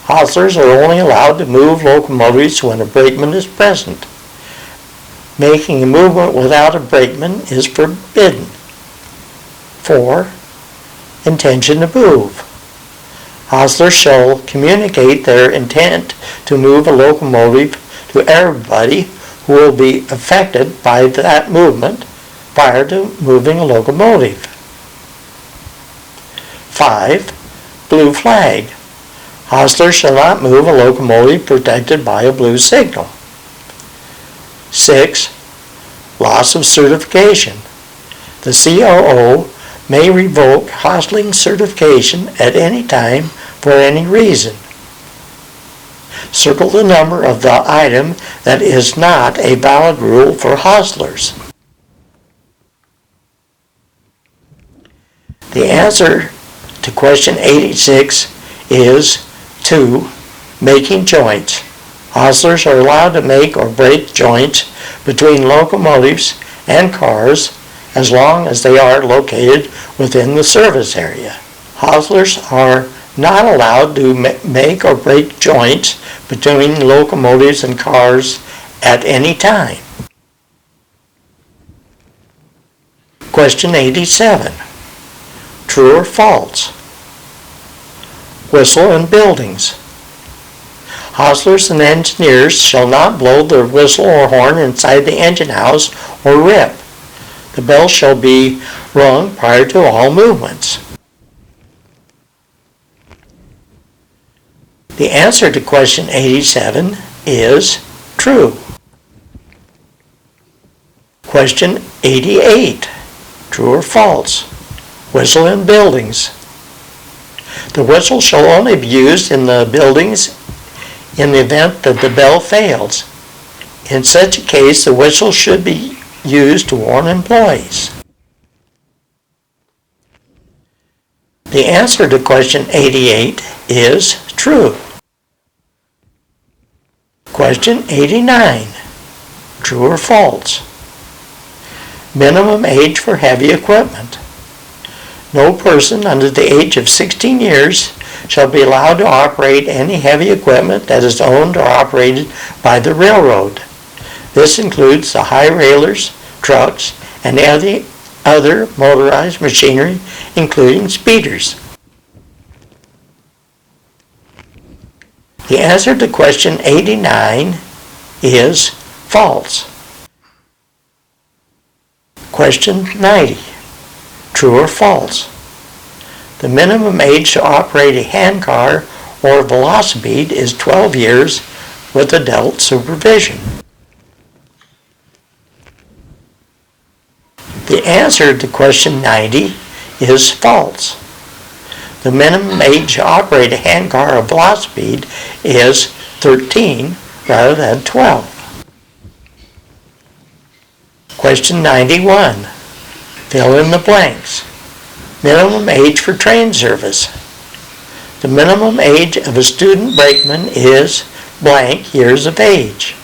Hostlers are only allowed to move locomotives when a brakeman is present. Making a movement without a brakeman is forbidden. 4. Intention to move. Hostlers shall communicate their intent to move a locomotive to everybody who will be affected by that movement prior to moving a locomotive. 5. Blue flag. Hostlers shall not move a locomotive protected by a blue signal. 6. Loss of certification. The COO may revoke hostling certification at any time for any reason. Circle the number of the item that is not a valid rule for hostlers. The answer to question 86 is 2. Making joints. Hostlers are allowed to make or break joints between locomotives and cars as long as they are located within the service area. Hostlers are not allowed to make or break joints between locomotives and cars at any time. Question 87. True or false? Whistle in buildings. Hostlers and engineers shall not blow their whistle or horn inside the engine house or rip. The bell shall be rung prior to all movements. The answer to question 87 is true. Question 88. True or false? Whistle in buildings. The whistle shall only be used in the buildings in the event that the bell fails. In such a case, the whistle should be used to warn employees. The answer to question 88 is true. Question 89. True or false? Minimum age for heavy equipment. No person under the age of 16 years shall be allowed to operate any heavy equipment that is owned or operated by the railroad. This includes the high railers, trucks, and other motorized machinery, including speeders. The answer to question 89 is false. Question 90. True or false? The minimum age to operate a handcar or velocipede is 12 years with adult supervision. The answer to question 90 is false. The minimum age to operate a handcar or velocipede is 13 rather than 12. Question 91. Fill in the blanks. Minimum age for train service. The minimum age of a student brakeman is blank years of age.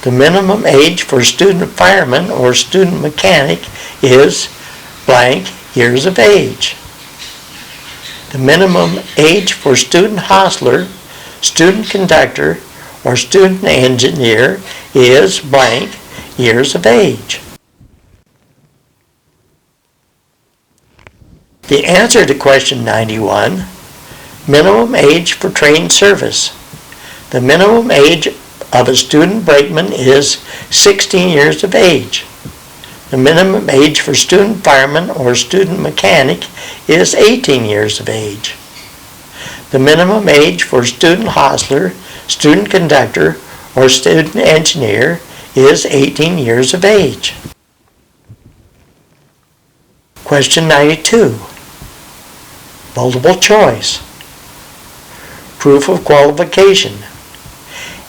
The minimum age for student fireman or student mechanic is blank years of age. The minimum age for student hostler, student conductor, or student engineer is blank years of age. The answer to question 91, minimum age for train service. The minimum age of a student brakeman is 16 years of age. The minimum age for student fireman or student mechanic is 18 years of age. The minimum age for student hostler, student conductor, or student engineer is 18 years of age. Question 92. Multiple choice. Proof of qualification.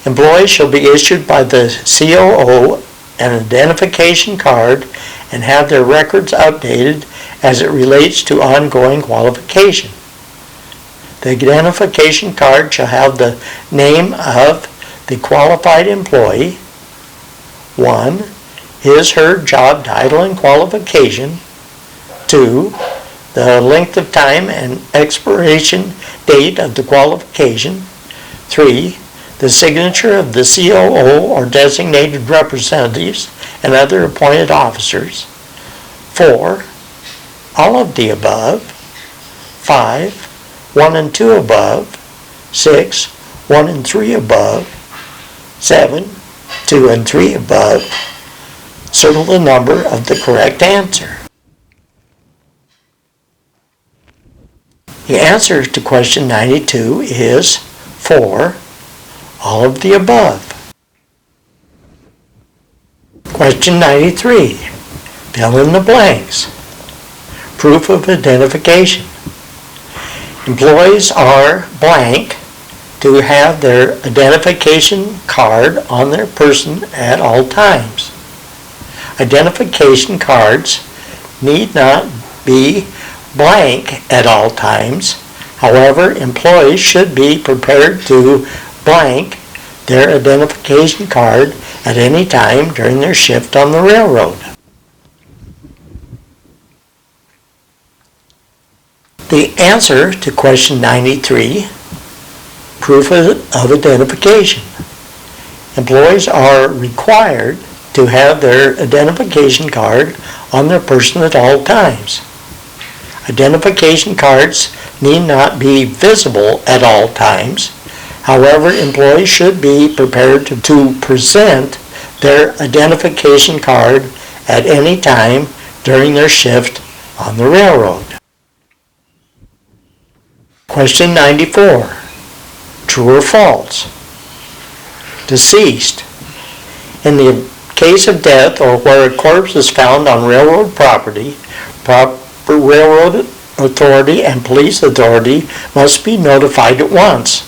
Employees shall be issued by the COO an identification card and have their records updated as it relates to ongoing qualification. The identification card shall have the name of the qualified employee, 1, his/her job title and qualification, 2, the length of time and expiration date of the qualification, 3, the signature of the COO or designated representatives and other appointed officers, 4, all of the above, 5, 1 and 2 above, 6, 1 and 3 above, 7, 2 and 3 above. Circle the number of the correct answer. The answer to question 92 is 4, all of the above. Question 93. Fill in the blanks. Proof of identification. Employees are blank to have their identification card on their person at all times. Identification cards need not be blank at all times. However, employees should be prepared to blank their identification card at any time during their shift on the railroad. The answer to question 93, proof of identification. Employees are required to have their identification card on their person at all times. Identification cards need not be visible at all times. However, employees should be prepared to present their identification card at any time during their shift on the railroad. Question 94. True or false? Deceased. In the case of death or where a corpse is found on railroad property, proper railroad authority and police authority must be notified at once.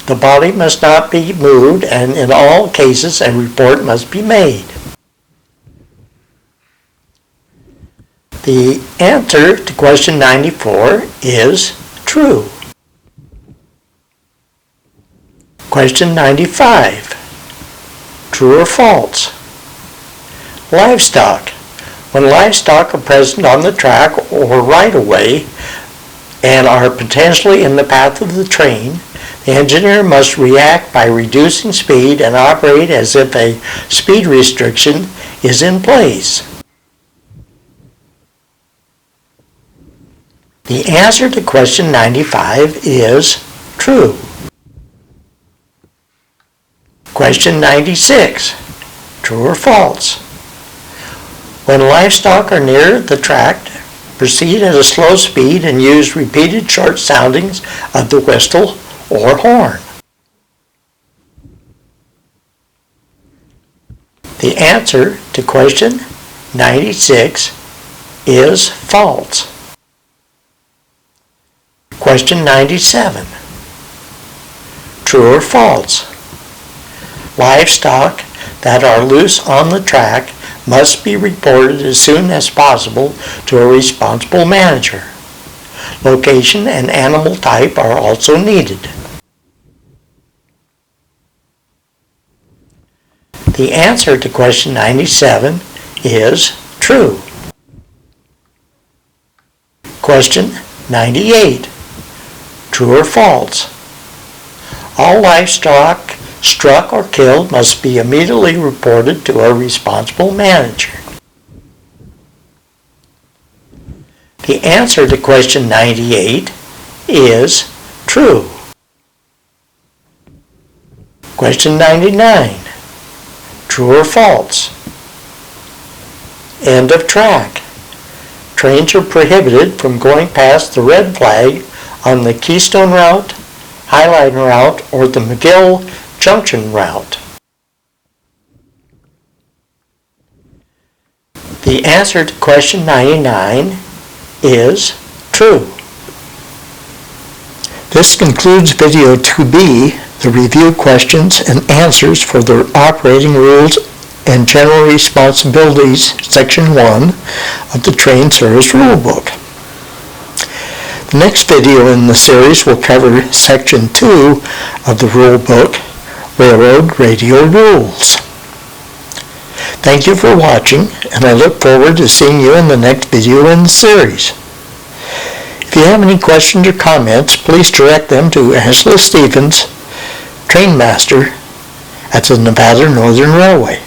The body must not be moved, and in all cases a report must be made. The answer to question 94 is true. Question 95. True or false? Livestock. When livestock are present on the track or right-of-way and are potentially in the path of the train, the engineer must react by reducing speed and operate as if a speed restriction is in place. The answer to question 95 is true. Question 96. True or false? When livestock are near the track, proceed at a slow speed and use repeated short soundings of the whistle or horn. The answer to question 96 is false. Question 97. True or false? Livestock that are loose on the track must be reported as soon as possible to a responsible manager. Location and animal type are also needed. The answer to question 97 is true. Question 98. True or false? All livestock struck or killed must be immediately reported to a responsible manager. The answer to question 98 is true. Question 99. True or false? End of track. Trains are prohibited from going past the red flag on the Keystone route, Highline route, or the McGill Junction route. The The answer to question 99 is true. This concludes video 2B, the review questions and answers for the operating rules and general responsibilities, section 1 of the Train Service Rulebook. The next video in the series will cover section 2 of the Rulebook, Railroad Radio Rules. Thank you for watching, and I look forward to seeing you in the next video in the series. If you have any questions or comments, please direct them to Angela Stevens, Trainmaster at the Nevada Northern Railway.